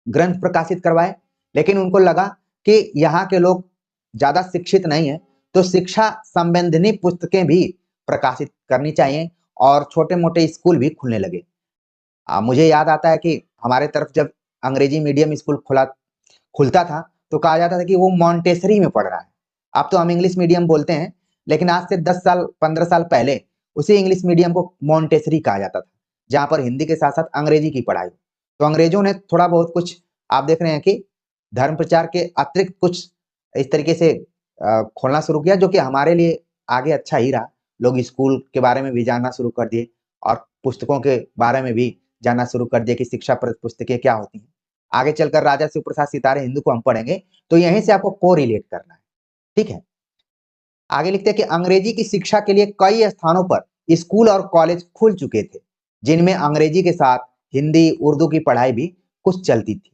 ग्रंथ प्रकाशित करवाए, लेकिन उनको लगा कि यहाँ के लोग ज्यादा शिक्षित नहीं है, तो शिक्षा संबंधी पुस्तकें भी प्रकाशित करनी चाहिए और छोटे मोटे स्कूल भी खुलने लगे। मुझे याद आता है कि हमारे तरफ जब अंग्रेजी मीडियम स्कूल खुलता था तो कहा जाता था कि वो मॉन्टेसरी में पढ़ रहा है। अब तो हम इंग्लिश मीडियम बोलते हैं, लेकिन आज से 10 साल 15 साल पहले उसी इंग्लिश मीडियम को मॉन्टेसरी कहा जाता था, जहां पर हिंदी के साथ साथ अंग्रेजी की पढ़ाई। तो अंग्रेजों ने थोड़ा बहुत कुछ, आप देख रहे हैं कि धर्म प्रचार के अतिरिक्त कुछ इस तरीके से खोलना शुरू किया, जो कि हमारे लिए आगे अच्छा ही रहा। लोग स्कूल के बारे में भी जानना शुरू कर दिए और पुस्तकों के बारे में भी जानना शुरू कर दिए कि शिक्षाप्रद पुस्तकें क्या होती हैं। आगे चलकर राजा शिवप्रसाद सितारे हिंदू को हम पढ़ेंगे, तो यहीं से आपको को रिलेट करना है। ठीक है, आगे लिखते हैं कि अंग्रेजी की शिक्षा के लिए कई स्थानों पर स्कूल और कॉलेज खुल चुके थे, जिनमें अंग्रेजी के साथ हिंदी उर्दू की पढ़ाई भी कुछ चलती थी।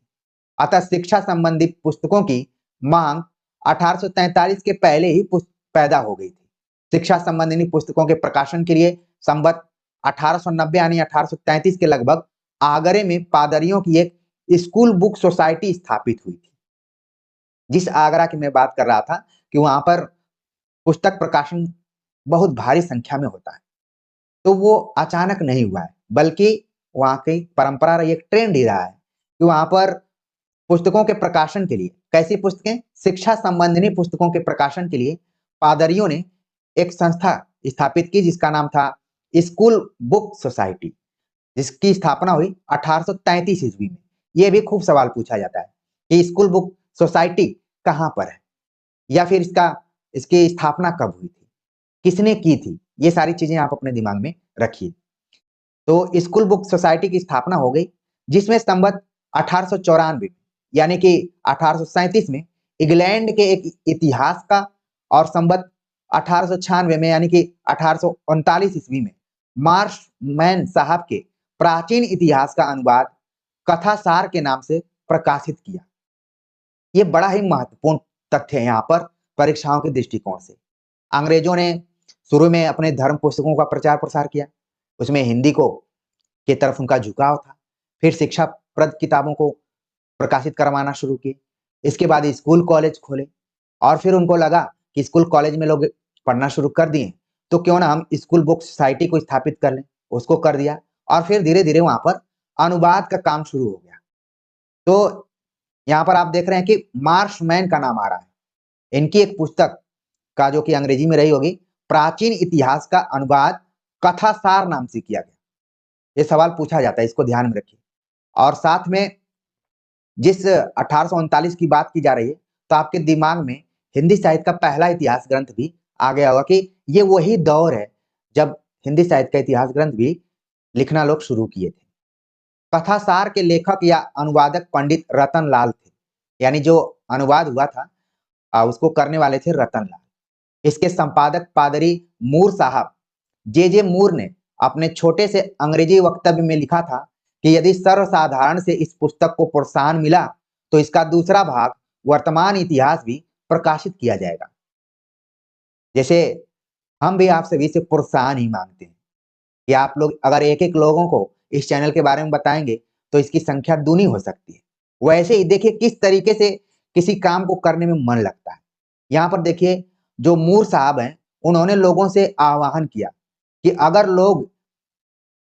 अतः शिक्षा संबंधी पुस्तकों की मांग 1843 के पहले ही पैदा हो गई थी। शिक्षा संबंधी पुस्तकों के प्रकाशन के लिए संवत 1890 यानी 1833 के लगभग आगरे में पादरियों की एक स्कूल बुक सोसाइटी स्थापित हुई थी। जिस आगरा की मैं बात कर रहा था कि वहां पर पुस्तक प्रकाशन बहुत भारी संख्या में होता है, तो वो अचानक नहीं हुआ है, बल्कि वहां की परंपरा रही, एक ट्रेंड ही रहा है कि वहां पर पुस्तकों के प्रकाशन के लिए, कैसी पुस्तकें, शिक्षा संबंधी पुस्तकों के प्रकाशन के लिए पादरियों ने एक संस्था स्थापित की जिसका नाम था स्कूल बुक सोसाइटी, जिसकी स्थापना हुई 1833 ईस्वी में। यह भी खूब सवाल पूछा जाता है कि स्कूल बुक सोसाइटी कहां पर है, या फिर इसकी स्थापना कब हुई थी, किसने की थी। ये सारी चीजें आप अपने दिमाग में रखिए। तो स्कूल बुक सोसाइटी की स्थापना हो गई, जिसमें संवत 1894 यानी कि 1837 में इंग्लैंड के एक इतिहास का, और संवत 1896 में यानी कि 1839 ईस्वी में मार्शमैन साहब के प्राचीन इतिहास का अनुवाद कथासार के नाम से प्रकाशित किया। ये बड़ा ही महत्वपूर्ण तथ्य है यहाँ पर परीक्षाओं के दृष्टिकोण से। अंग्रेजों ने शुरू में अपने धर्म पुस्तकों का प्रचार प्रसार किया, उसमें हिंदी को की तरफ उनका झुकाव था। फिर शिक्षाप्रद किताबों को प्रकाशित करवाना शुरू किए। इसके बाद स्कूल कॉलेज खोले और फिर उनको लगा कि स्कूल कॉलेज में लोग पढ़ना शुरू कर दिए, तो क्यों ना हम स्कूल बुक सोसाइटी को स्थापित कर लें। उसको कर दिया और फिर धीरे धीरे वहां पर अनुवाद का काम शुरू हो गया। तो यहाँ पर आप देख रहे हैं कि मार्शमैन का नाम आ रहा है। इनकी एक पुस्तक का, जो कि अंग्रेजी में रही होगी, प्राचीन इतिहास का अनुवाद कथासार नाम से किया गया। ये सवाल पूछा जाता है, इसको ध्यान में रखिए। और साथ में जिस 1839 की बात की जा रही है, तो आपके दिमाग में हिंदी साहित्य का पहला इतिहास ग्रंथ भी आ गया होगा कि ये वही दौर है जब हिंदी साहित्य का इतिहास ग्रंथ भी लिखना लोग शुरू किए थे। कथासार के लेखक या अनुवादक पंडित रतन लाल थे, यानी जो अनुवाद हुआ था उसको करने वाले थे रतन लाल। इसके संपादक पादरी मूर साहब जे मूर ने अपने छोटे से अंग्रेजी वक्तव्य में लिखा था कि यदि सर्वसाधारण से इस पुस्तक को प्रोत्साहन मिला तो इसका दूसरा भाग वर्तमान इतिहास भी प्रकाशित किया जाएगा। जैसे हम भी आप सभी से प्रोत्साहन ही मांगते हैं कि आप लोग अगर एक एक लोगों को इस चैनल के बारे में बताएंगे तो इसकी संख्या दूनी हो सकती है। वैसे ही देखिए किस तरीके से किसी काम को करने में मन लगता है। यहाँ पर देखिए जो मूर साहब हैं, उन्होंने लोगों से आह्वान किया कि अगर लोग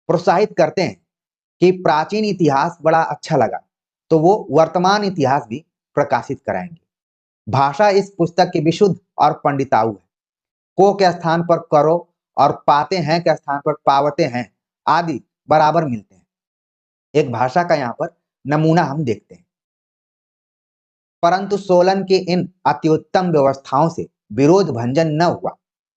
प्रोत्साहित करते हैं कि प्राचीन इतिहास बड़ा अच्छा लगा, तो वो वर्तमान इतिहास भी प्रकाशित कराएंगे। भाषा इस पुस्तक की विशुद्ध और पंडिताऊ है। को के स्थान पर करो और पाते हैं के स्थान पर पावते हैं आदि बराबर मिलते हैं। एक भाषा का यहाँ पर नमूना हम देखते हैं। परंतु सोलन की इन अत्युत्तम व्यवस्थाओं से विरोध भंजन न हुआ,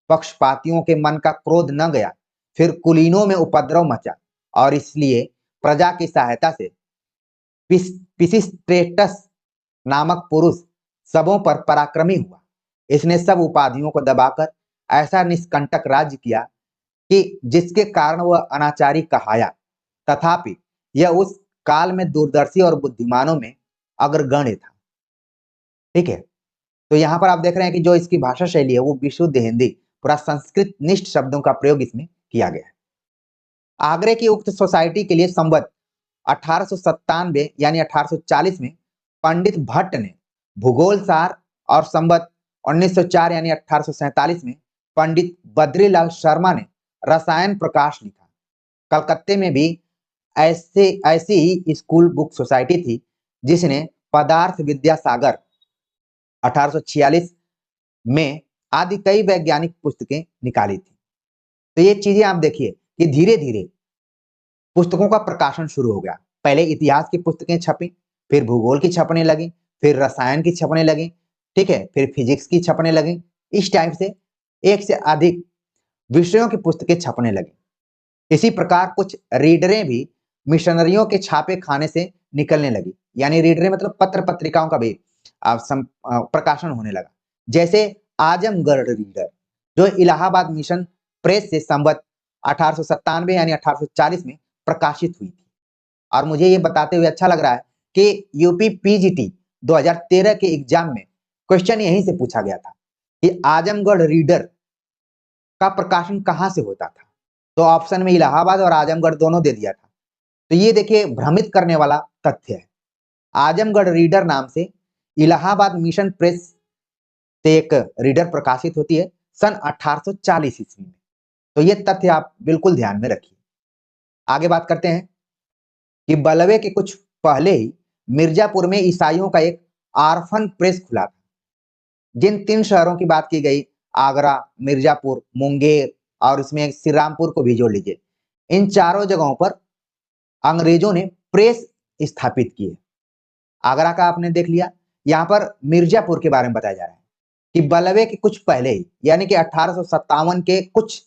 पक्षपातियों के मन का क्रोध न गया, फिर कुलीनों में उपद्रव मचा और इसलिए प्रजा की सहायता से पिसिस्ट्रेटस नामक पुरुष सबों पर पराक्रमी हुआ। इसने सब उपाधियों को दबाकर ऐसा निष्कंटक राज्य किया कि जिसके कारण वह अनाचारी कहाया, तथापि यह उस काल में दूरदर्शी और बुद्धिमानों में अग्रगण्य था। ठीक है, तो यहाँ पर आप देख रहे हैं कि जो इसकी भाषा शैली है वो विशुद्ध हिंदी, पूरा संस्कृत निष्ठ शब्दों का प्रयोग इसमें किया गया है। आगरे की उक्त सोसाइटी के लिए संवत 1897 यानी 1840 में पंडित भट्ट ने भूगोल सार और संवत 1904 यानी 1847 में पंडित बद्रीलाल शर्मा ने रसायन प्रकाश लिखा। कलकत्ते में भी ऐसी ही स्कूल बुक सोसाइटी थी जिसने पदार्थ विद्या सागर 1846 में आदि कई वैज्ञानिक पुस्तकें निकाली थी। तो ये चीजें आप देखिए कि धीरे धीरे पुस्तकों का प्रकाशन शुरू हो गया। पहले इतिहास की पुस्तकें छपी, फिर भूगोल की छपने लगी, फिर रसायन की छपने लगी, ठीक है, फिर फिजिक्स की छपने लगी। इस टाइप से एक से अधिक विषयों की पुस्तकें छपने लगी। इसी प्रकार कुछ रीडरें भी मिशनरियों के छापे खाने से निकलने लगी, यानी रीडरें मतलब पत्र पत्रिकाओं का भी प्रकाशन होने लगा। जैसे आजमगढ़ रीडर जो इलाहाबाद मिशन प्रेस से संवत 1897 यानी 1840 में प्रकाशित हुई थी। और मुझे ये बताते हुए अच्छा लग रहा है कि यूपी पीजीटी 2013 के एग्जाम में क्वेश्चन यहीं से पूछा गया था कि आजमगढ़ रीडर का प्रकाशन कहां से होता था। तो ऑप्शन में इलाहाबाद और आजमगढ़ दोनों दे दिया था। तो ये देखिए भ्रमित करने वाला तथ्य है। आजमगढ़ रीडर नाम से इलाहाबाद मिशन प्रेस से एक रीडर प्रकाशित होती है सन 1840 ईस्वी में। तो ये तथ्य आप बिल्कुल ध्यान में रखिए। आगे बात करते हैं कि बलवे के कुछ पहले ही मिर्जापुर में ईसाइयों का एक आर्फन प्रेस खुला था। जिन 3 शहरों की बात की गई, आगरा, मिर्जापुर, मुंगेर और इसमें श्री रामपुर को भी जोड़ लीजिए, इन चारों जगहों पर अंग्रेजों ने प्रेस स्थापित किए। आगरा का आपने देख लिया, यहाँ पर मिर्जापुर के बारे में बताया जा रहा है कि बलवे के कुछ पहले ही यानी कि 1857 के कुछ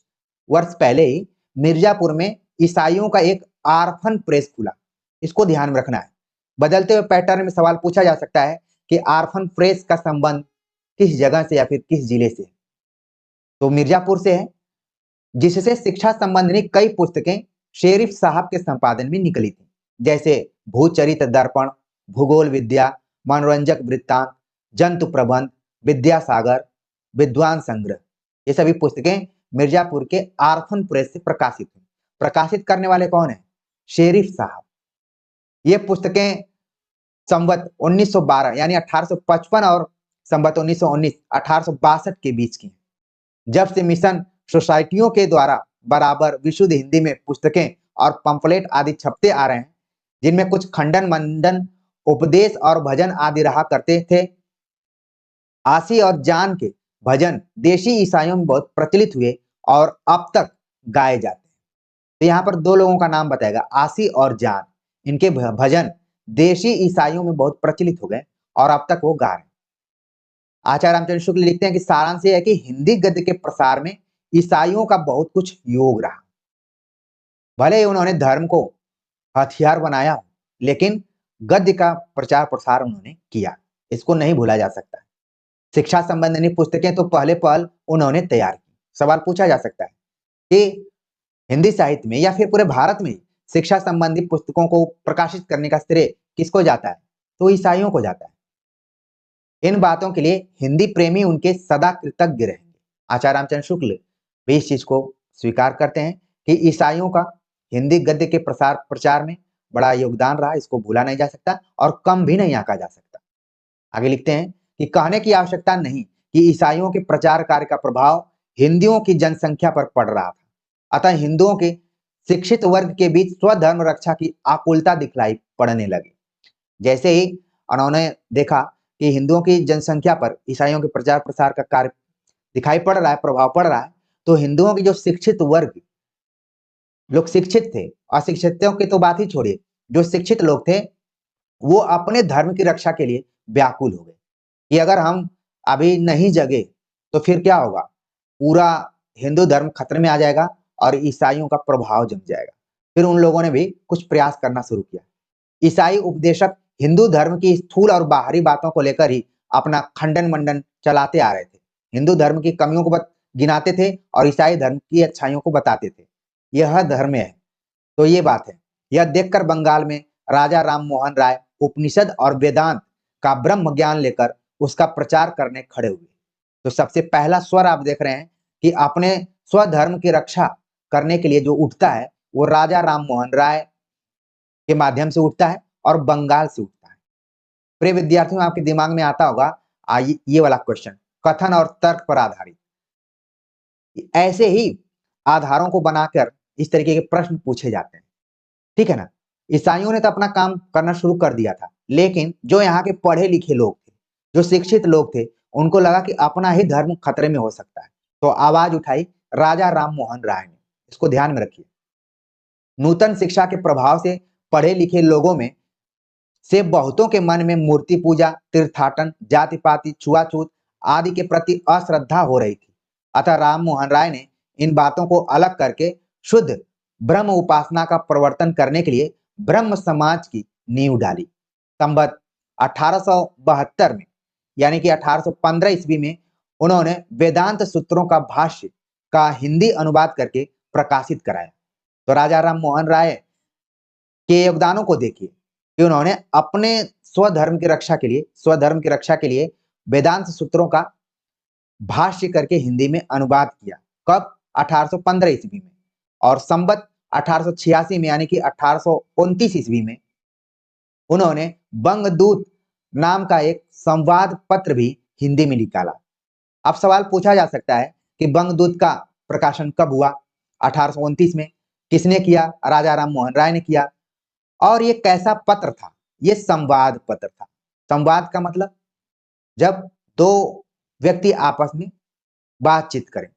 वर्ष पहले ही मिर्जापुर में ईसाइयों का एक आर्फन प्रेस खुला। इसको ध्यान में रखना है। बदलते हुए पैटर्न में सवाल पूछा जा सकता है कि आर्फन प्रेस का संबंध किस जगह से या फिर किस जिले से। तो मिर्जापुर से है, जिससे शिक्षा संबंधी कई पुस्तकें शेरिफ साहब के संपादन में निकली थी, जैसे भूचरित दर्पण, भूगोल विद्या, मनोरंजक वृत्तांत, जंतु प्रबंध, विद्यासागर, विद्वान संग्रह। ये सभी पुस्तकें मिर्जापुर के आर्फन प्रेस से प्रकाशित हुई। प्रकाशित करने वाले कौन है? शेरिफ साहब। ये पुस्तकें संवत 1912 यानी 1855 और संवत 1919 1862 के बीच की, जब से मिशन सोसाइटियों के द्वारा बराबर विशुद्ध हिंदी में पुस्तकें और पंपलेट आदि छपते आ रहे हैं, जिनमें कुछ खंडन मंडन, उपदेश और भजन आदि रहा करते थे। आसी और जान के भजन देशी ईसाइयों में बहुत प्रचलित हुए और अब तक गाए जाते हैं। तो यहाँ पर 2 लोगों का नाम बताएगा, आसी और जान। इनके भजन देशी ईसाइयों में बहुत प्रचलित हो गए और अब तक वो गा रहे हैं। आचार्य रामचंद्र शुक्ल लिखते हैं कि सारांश यह है कि हिंदी गद्य के प्रसार में ईसाइयों का बहुत कुछ योग रहा। भले ही उन्होंने धर्म को हथियार बनाया, लेकिन गद्य का प्रचार प्रसार उन्होंने किया, इसको नहीं भूला जा सकता। शिक्षा संबंधी पुस्तकें तो पहले पहल उन्होंने तैयार की। सवाल पूछा जा सकता है कि हिंदी साहित्य में या फिर पूरे भारत में शिक्षा संबंधी पुस्तकों को प्रकाशित करने का श्रेय किसको जाता है? तो ईसाइयों को जाता है। इन बातों के लिए हिंदी प्रेमी उनके सदा कृतज्ञ रहेंगे। आचार्य रामचंद्र शुक्ल भी इस चीज को स्वीकार करते हैं कि ईसाइयों का हिंदी गद्य के प्रसार प्रचार में बड़ा योगदान रहा, इसको भूला नहीं जा सकता और कम भी नहीं आंका जा सकता। आगे लिखते हैं कि कहने की आवश्यकता नहीं कि ईसाइयों के प्रचार कार्य का प्रभाव हिंदुओं की जनसंख्या पर पड़ रहा था। अतः हिंदुओं के शिक्षित वर्ग के बीच स्वधर्म रक्षा की आकुलता दिखलाई पड़ने लगी। जैसे ही उन्होंने देखा कि हिंदुओं की जनसंख्या पर ईसाइयों के प्रचार प्रसार का कार्य दिखाई पड़ रहा है, प्रभाव पड़ रहा है, तो हिंदुओं की जो शिक्षित वर्ग लोग शिक्षित थे, अशिक्षितों की तो बात ही छोड़िए, जो शिक्षित लोग थे वो अपने धर्म की रक्षा के लिए व्याकुल हो गए कि अगर हम अभी नहीं जगे तो फिर क्या होगा, पूरा हिंदू धर्म खतरे में आ जाएगा और ईसाइयों का प्रभाव जम जाएगा। फिर उन लोगों ने भी कुछ प्रयास करना शुरू किया। ईसाई उपदेशक हिंदू धर्म की स्थूल और बाहरी बातों को लेकर ही अपना खंडन मंडन चलाते आ रहे थे। हिंदू धर्म की कमियों को गिनाते थे और ईसाई धर्म की अच्छाइयों को बताते थे। यह धर्म है, तो ये बात है। यह देखकर बंगाल में राजा राम मोहन राय उपनिषद और वेदांत का ब्रह्म ज्ञान लेकर उसका प्रचार करने खड़े हुए। तो सबसे पहला स्वर आप देख रहे हैं कि अपने स्वधर्म की रक्षा करने के लिए जो उठता है वो राजा राम मोहन राय के माध्यम से उठता है और बंगाल से उठता है। प्रिय विद्यार्थियों, आपके दिमाग में आता होगा ये वाला क्वेश्चन, कथन और तर्क पर आधारित। ऐसे ही आधारों को बनाकर इस तरीके के प्रश्न पूछे जाते हैं, ठीक है ना। ईसाइयों ने तो अपना काम करना शुरू कर दिया था, लेकिन जो यहाँ के पढ़े लिखे लोग थे, जो शिक्षित लोग थे, उनको लगा कि अपना ही धर्म खतरे में हो सकता है, तो आवाज उठाई राजा राम मोहन राय ने। इसको ध्यान में रखिए। नूतन शिक्षा के प्रभाव से पढ़े लिखे लोगों में से बहुतों के मन में मूर्ति पूजा, तीर्थाटन, जाति पाति, छुआछूत आदि के प्रति अश्रद्धा हो रही थी। अतः राम मोहन राय ने इन बातों को अलग करके शुद्ध ब्रह्म उपासना का प्रवर्तन करने के लिए ब्रह्म समाज की नींव डाली। संवत 1872 में यानी कि 1815 ईस्वी में उन्होंने वेदांत सूत्रों का भाष्य का हिंदी अनुवाद करके प्रकाशित कराया। तो राजा राम मोहन राय के योगदानों को देखिए कि उन्होंने अपने स्वधर्म की रक्षा के लिए वेदांत सूत्रों का भाष्य करके हिंदी में अनुवाद किया। कब? 1815 ईस्वी में। और संवत 1886 में यानी कि 1829 ईस्वी में उन्होंने बंगदूत नाम का एक संवाद पत्र भी हिंदी में निकाला। अब सवाल पूछा जा सकता है कि बंगदूत का प्रकाशन कब हुआ? 1829 में। किसने किया? राजा राम मोहन राय ने किया। और ये कैसा पत्र था? ये संवाद पत्र था। संवाद का मतलब जब दो व्यक्ति आपस में बातचीत करें।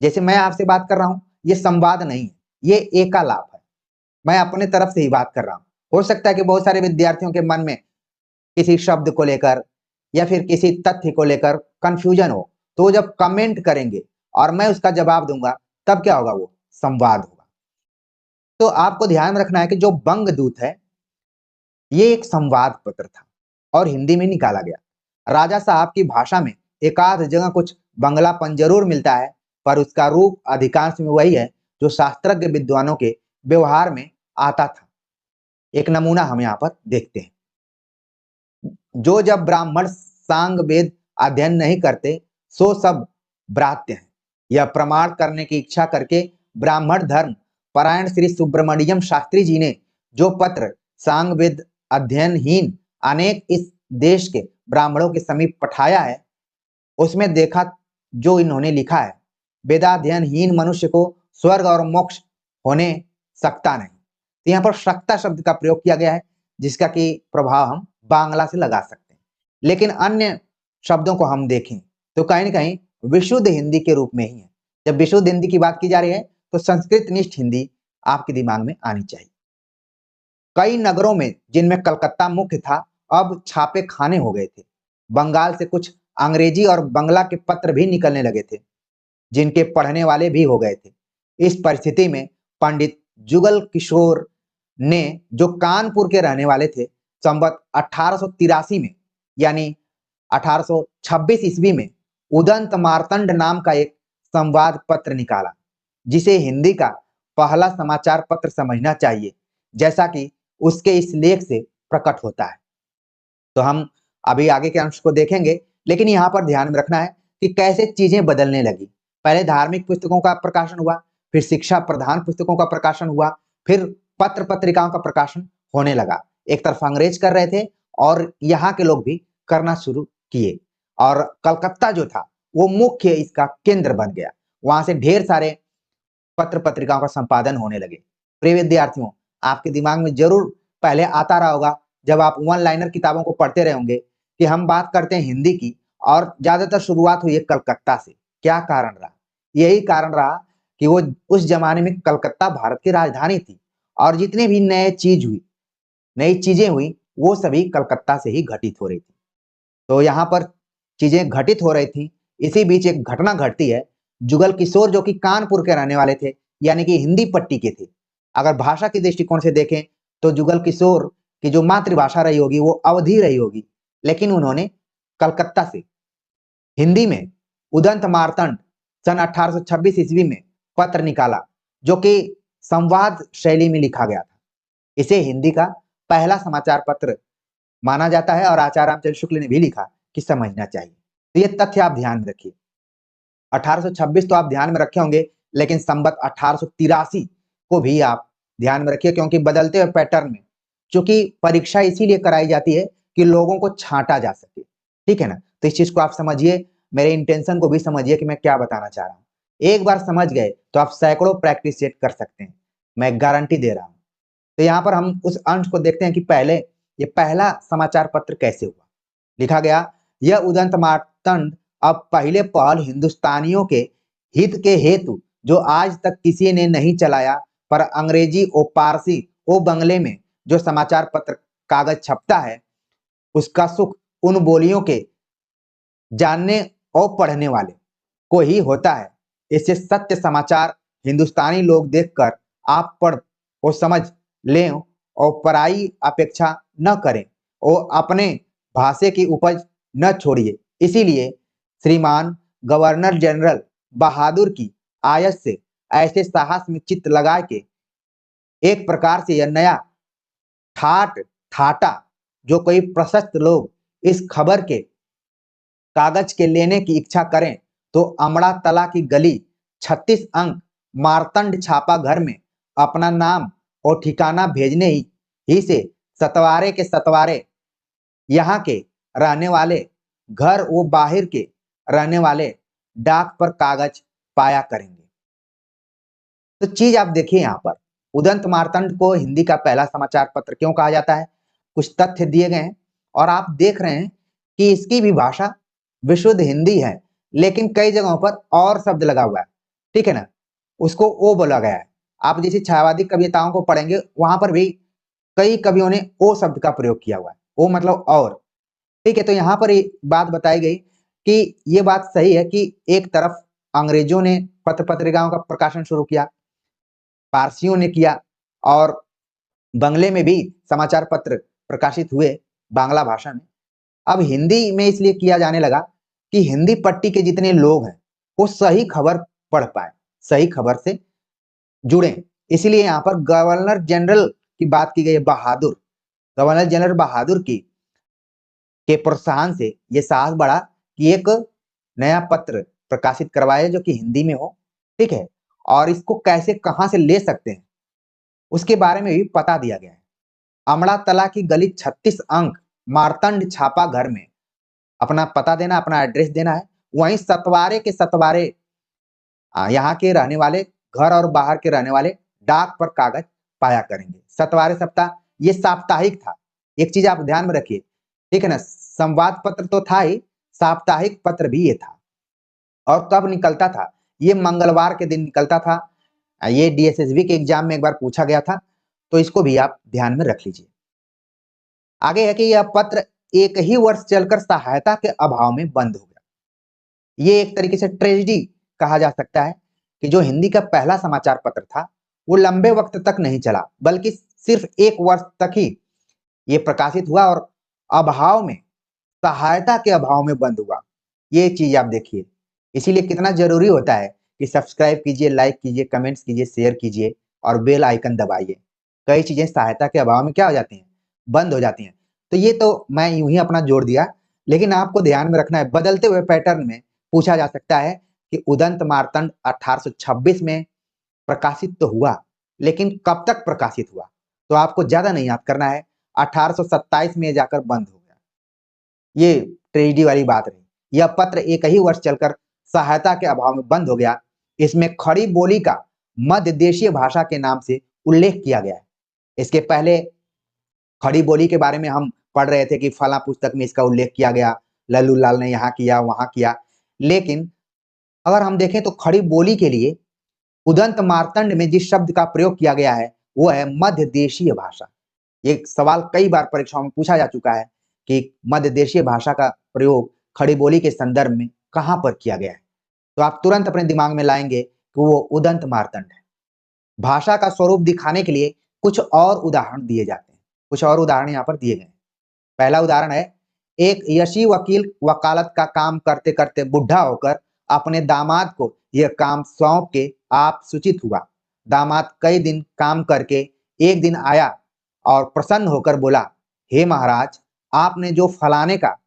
जैसे मैं आपसे बात कर रहा हूं, ये संवाद नहीं है, ये एकालाप है। मैं अपने तरफ से ही बात कर रहा हूं। हो सकता है कि बहुत सारे विद्यार्थियों के मन में किसी शब्द को लेकर या फिर किसी तथ्य को लेकर कंफ्यूजन हो, तो जब कमेंट करेंगे और मैं उसका जवाब दूंगा, तब क्या होगा? वो संवाद होगा। तो आपको ध्यान में रखना है कि जो बंगदूत है ये एक संवाद पत्र था और हिंदी में निकाला गया। राजा साहब की भाषा में एकाध जगह कुछ बंगलापन जरूर मिलता है, पर उसका रूप अधिकांश में वही है जो शास्त्रज्ञ विद्वानों के व्यवहार में आता था। एक नमूना हम यहाँ पर देखते हैं। जो जब ब्राह्मण सांग वेद अध्ययन नहीं करते सो सब भ्रात्य हैं। यह प्रमाण करने की इच्छा करके ब्राह्मण धर्म परायण श्री सुब्रमण्यम शास्त्री जी ने जो पत्र सांग वेद अध्ययनहीन अनेक इस देश के ब्राह्मणों के समीप पठाया है, उसमें देखा जो इन्होंने लिखा है, वेदाध्ययनहीन मनुष्य को स्वर्ग और मोक्ष होने सकता नहीं। तो यहाँ पर सकता शब्द का प्रयोग किया गया है, जिसका कि प्रभाव हम बांग्ला से लगा सकते हैं। लेकिन अन्य शब्दों को हम देखें तो कहीं ना कहीं विशुद्ध हिंदी के रूप में ही है। जब विशुद्ध हिंदी की बात की जा रही है तो संस्कृत निष्ठ हिंदी आपके दिमाग में आनी चाहिए। कई नगरों में, जिनमें कलकत्ता मुख्य था, अब छापे खाने हो गए थे। बंगाल से कुछ अंग्रेजी और बंगला के पत्र भी निकलने लगे थे, जिनके पढ़ने वाले भी हो गए थे। इस परिस्थिति में पंडित जुगल किशोर ने, जो कानपुर के रहने वाले थे, संवत 1883 में यानी 1826 ईस्वी में उदंत मार्तंड नाम का एक संवाद पत्र निकाला, जिसे हिंदी का पहला समाचार पत्र समझना चाहिए, जैसा कि उसके इस लेख से प्रकट होता है। तो हम अभी आगे के अंश को देखेंगे, लेकिन यहाँ पर ध्यान में रखना है कि कैसे चीजें बदलने लगी। पहले धार्मिक पुस्तकों का प्रकाशन हुआ, फिर शिक्षा प्रधान पुस्तकों का प्रकाशन हुआ, फिर पत्र पत्रिकाओं का प्रकाशन होने लगा। एक तरफ अंग्रेज कर रहे थे और यहाँ के लोग भी करना शुरू किए, और कलकत्ता जो था वो मुख्य इसका केंद्र बन गया। वहां से ढेर सारे पत्र पत्रिकाओं का संपादन होने लगे। प्रिय विद्यार्थियों, आपके दिमाग में जरूर पहले आता रहा होगा जब आप वन लाइनर किताबों को पढ़ते रहे होंगे कि हम बात करते हैं हिंदी की और ज्यादातर शुरुआत हुई है कलकत्ता से। क्या कारण रहा? यही कारण रहा कि वो उस जमाने में कलकत्ता भारत की राजधानी थी और जितनी भी नए चीज हुई, नई चीजें हुई, वो सभी कलकत्ता से ही घटित हो रही थी। तो यहाँ पर चीजें घटित हो रही थी, इसी बीच एक घटना घटती है। जुगल किशोर जो कि कानपुर के रहने वाले थे, यानी कि हिंदी पट्टी के थे। अगर भाषा के दृष्टिकोण से देखें तो जुगल किशोर की जो मातृभाषा रही होगी वो अवधी रही होगी, लेकिन उन्होंने कलकत्ता से हिंदी में उदंत मार्तंड सन 1826 ईस्वी में पत्र निकाला, जो कि संवाद शैली में लिखा गया था। इसे हिंदी का पहला समाचार पत्र माना जाता है और आचार्य रामचंद्र शुक्ल ने भी लिखा कि समझना चाहिए। तो ये तथ्य आप ध्यान में रखिए। 1826 तो आप ध्यान में रखे होंगे, लेकिन संवत 1883 को भी आप ध्यान में रखिए, क्योंकि बदलते हुए पैटर्न में, क्योंकि परीक्षा इसीलिए कराई जाती है कि लोगों को छांटा जा सके, ठीक है ना। तो इस चीज को आप समझिए, मेरे इंटेंशन को भी समझिए कि मैं क्या बताना चाह रहा हूँ। एक बार समझ गए तो आप सैकड़ों प्रैक्टिस सेट कर सकते हैं, मैं गारंटी दे रहा हूँ। तो यहाँ पर हम उस अंश को देखते हैं कि पहले ये पहला समाचार पत्र कैसे हुआ। लिखा गया, यह उदंत मार्तंड अब पहले पहल हिंदुस्तानियों के हित के हेतु जो आज तक किसी ने नहीं चलाया, पर अंग्रेजी ओ पारसी ओ बंगले में जो समाचार पत्र कागज छपता है, उसका सुख उन बोलियों के जानने और पढ़ने वाले को ही होता है। इससे सत्य समाचार हिंदुस्तानी लोग देखकर आप पढ़ और समझ लें और पराई अपेक्षा न करें और अपने भाषा की उपज न छोड़िए। इसीलिए श्रीमान गवर्नर जनरल बहादुर की आयत से ऐसे साहस में चित्त लगा के एक प्रकार से यह नया ठाट ठाटा जो कोई प्रशस्त लोग इस खबर के कागज के लेने की इच्छा करें, तो अमड़ा तला की गली 36 अंक मार्तंड छापा घर में अपना नाम और ठिकाना भेजने ही से सतवारे के सतवारे यहाँ के रहने वाले, घर वो बाहर के रहने वाले डाक पर कागज पाया करेंगे। तो चीज आप देखिए, यहाँ पर उदंत मार्तंड को हिंदी का पहला समाचार पत्र क्यों कहा जाता है, कुछ तथ्य दिए गए हैं और आप देख रहे हैं कि इसकी भी भाषा विशुद्ध हिंदी है, लेकिन कई जगहों पर और शब्द लगा हुआ है, ठीक है ना, उसको ओ बोला गया है। आप जैसे छायावादी कविताओं को पढ़ेंगे, वहां पर भी कई कवियों ने ओ शब्द का प्रयोग किया हुआ है, ओ मतलब और, ठीक है। तो यहाँ पर एक बात बताई गई कि ये बात सही है कि एक तरफ अंग्रेजों ने पत्र पत्रिकाओं का प्रकाशन शुरू किया, पारसियों ने किया, और बंगले में भी समाचार पत्र प्रकाशित हुए बांग्ला भाषा में। अब हिंदी में इसलिए किया जाने लगा कि हिंदी पट्टी के जितने लोग हैं वो सही खबर पढ़ पाए, सही खबर से जुड़े। इसलिए यहाँ पर गवर्नर जनरल की बात की गई है, बहादुर, गवर्नर जनरल बहादुर की के प्रोत्साहन से ये साहस बढ़ा कि एक नया पत्र प्रकाशित करवाए जो कि हिंदी में हो, ठीक है, और इसको कैसे कहाँ से ले सकते हैं उसके बारे में भी पता दिया गया है। अमड़ा तला की गली 36 अंक मार्तंड छापा घर में अपना पता देना, अपना एड्रेस देना है। वहीं सतवारे के सतवारे यहाँ के रहने वाले, घर और बाहर के रहने वाले डाक पर कागज पाया करेंगे। सतवारे सप्ताह ये साप्ताहिक था, एक चीज आप ध्यान में रखिए, ठीक है ना। संवाद पत्र तो था ही, साप्ताहिक पत्र भी ये था। और कब निकलता था, ये मंगलवार के दिन निकलता था। ये डीएसएसबी के एग्जाम में एक बार पूछा गया था, तो इसको भी आप ध्यान में रख लीजिए। आगे है कि यह पत्र एक ही वर्ष चलकर सहायता के अभाव में बंद हो गया। ये एक तरीके से ट्रेजेडी कहा जा सकता है कि जो हिंदी का पहला समाचार पत्र था वो लंबे वक्त तक नहीं चला, बल्कि सिर्फ एक वर्ष तक ही ये प्रकाशित हुआ और अभाव में, सहायता के अभाव में बंद हुआ। ये चीज आप देखिए, इसीलिए कितना जरूरी होता है कि सब्सक्राइब कीजिए, लाइक कीजिए, कमेंट्स कीजिए, शेयर कीजिए और बेल आइकन दबाइए। कई चीजें सहायता के अभाव में क्या हो जाती हैं, बंद हो जाती हैं। तो ये तो मैं यूं ही अपना जोड़ दिया, लेकिन आपको ध्यान में रखना है, बदलते हुए पैटर्न में पूछा जा सकता है कि उदंत मार्तंड 1826 में प्रकाशित तो हुआ, लेकिन कब तक प्रकाशित हुआ, तो आपको ज्यादा नहीं याद करना है। 1827 में जाकर बंद हो गया, ये ट्रेजेडी वाली बात रही। यह पत्र एक ही वर्ष चलकर सहायता के अभाव में बंद हो गया। इसमें खड़ी बोली का मध्य देशीय भाषा के नाम से उल्लेख किया गया है। इसके पहले खड़ी बोली के बारे में हम पढ़ रहे थे कि फला पुस्तक में इसका उल्लेख किया गया, लल्लू लाल ने यहाँ किया, वहां किया। लेकिन अगर हम देखें तो खड़ी बोली के लिए उदंत मार्तंड में जिस शब्द का प्रयोग किया गया है वो है मध्य देशीय भाषा। ये सवाल कई बार परीक्षाओं में पूछा जा चुका है कि मध्य देशीय भाषा का प्रयोग खड़ी बोली के संदर्भ में कहाँ पर किया गया है। तो आप तुरंत अपने दिमाग में लाएंगे कि वो उदंत मार्तंड है। भाषा का स्वरूप दिखाने के लिए कुछ और उदाहरण दिए जाते हैं। कुछ और उदाहरण यहाँ पर दिए गए हैं। पहला उदाहरण है, एक यशी वकील वकालत का काम करते करते बुढ़ा होकर अपने दामाद को यह काम सौंप के आप सूचित हुआ। दामाद कई दिन काम करके एक दिन आया और प्रसन्न होकर बोला, हे महाराज, आपने जो फलाने का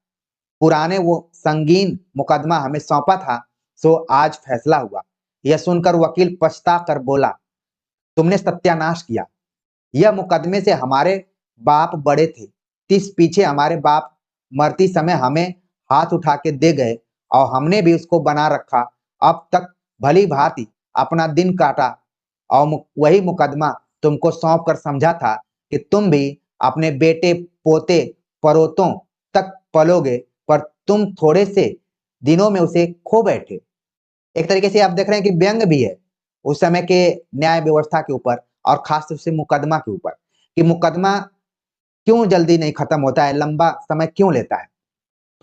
पुराने वो संगीन मुकदमा हमें सौंपा था, सो आज फैसला हुआ। यह सुनकर वकील पछता कर बोला, तुमने सत्यानाश किया। यह मुकदमे से हमारे बाप बड़े थे, तिस पीछे हमारे बाप मरती समय हमें हाथ उठा के दे गए और हमने भी उसको बना रखा। अब तक भली भांति अपना दिन काटा और वही मुकदमा तुमको सौंप कर समझा था कि तुम भी अपने बेटे पोते परोतों तक पलोगे, पर तुम थोड़े से दिनों में उसे खो बैठे। एक तरीके से आप देख रहे हैं कि व्यंग भी है उस समय के न्याय व्यवस्था के ऊपर और खास तौर से मुकदमा के ऊपर, कि मुकदमा क्यों जल्दी नहीं खत्म होता है, लंबा समय क्यों लेता है।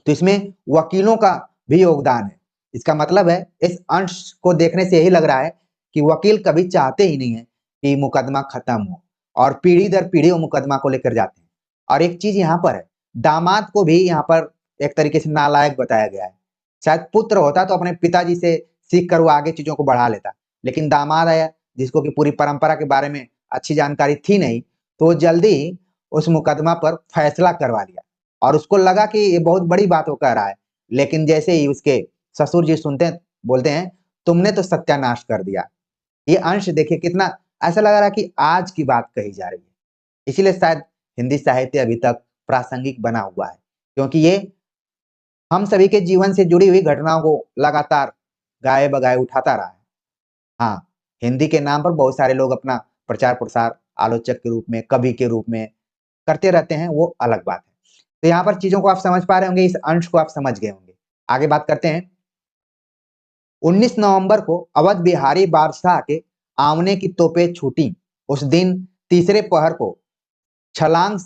तो इसमें वकीलों का भी योगदान है। इसका मतलब है इस अंश को देखने से यही लग रहा है कि वकील कभी चाहते ही नहीं है कि मुकदमा खत्म हो और पीढ़ी दर पीढ़ी वो मुकदमा को लेकर जाते हैं। और एक चीज यहाँ पर है, दामाद को भी यहाँ पर एक तरीके से नालायक बताया गया है। शायद पुत्र होता तो अपने पिताजी से सीख कर वो आगे चीजों को बढ़ा लेता, लेकिन दामाद आया जिसको कि पूरी परंपरा के बारे में अच्छी जानकारी थी नहीं, तो वो जल्दी उस मुकदमा पर फैसला करवा लिया और उसको लगा कि ये बहुत बड़ी बात वो कह रहा है। लेकिन जैसे ही उसके ससुर जी सुनते हैं, बोलते हैं, तुमने तो सत्यानाश कर दिया। ये अंश देखिए कितना ऐसा लग रहा है कि आज की बात कही जा रही है। इसीलिए शायद हिंदी साहित्य अभी तक प्रासंगिक बना हुआ है, क्योंकि ये हम सभी के जीवन से जुड़ी हुई घटनाओं को लगातार गाए बगाए उठाता रहा है। हाँ, हिंदी के नाम पर बहुत सारे लोग अपना प्रचार प्रसार आलोचक के रूप में, कवि के रूप में करते रहते हैं, वो अलग बात है। तो यहाँ पर चीजों को आप समझ पा रहे होंगे, इस अंश को आप समझ गए होंगे। आगे बात करते हैं। 19 नवंबर को अवध बिहारी बादशाह के आमने की तोपें छूटी। उस दिन तीसरे पहर को छलांग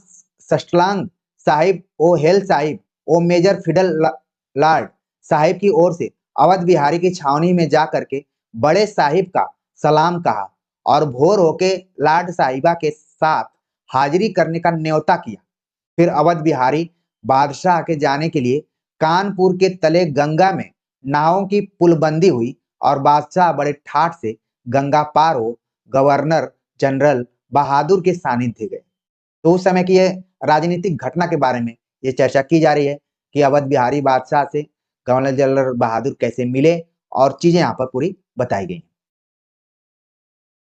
सष्टलांग साहिब ओ हेल साहिब ओ मेजर फिडल लार्ड साहिब की ओर से अवध बिहारी की छावनी में जा करके बड़े साहिब का सलाम कहा और भोर होके लार्ड साहिबा के साथ हाजिरी करने का न्योता किया। फिर अवध बिहारी बादशाह के जाने के लिए कानपुर के तले गंगा में नावों की पुलबंदी हुई और बादशाह बड़े ठाठ से गंगा पार हो गवर्नर जनरल बहादुर के सानिध्य गए। तो उस समय की ये राजनीतिक घटना के बारे में ये चर्चा की जा रही है कि अवध बिहारी बादशाह से गवर्नर जनरल बहादुर कैसे मिले और चीजें यहाँ पर पूरी बताई गई।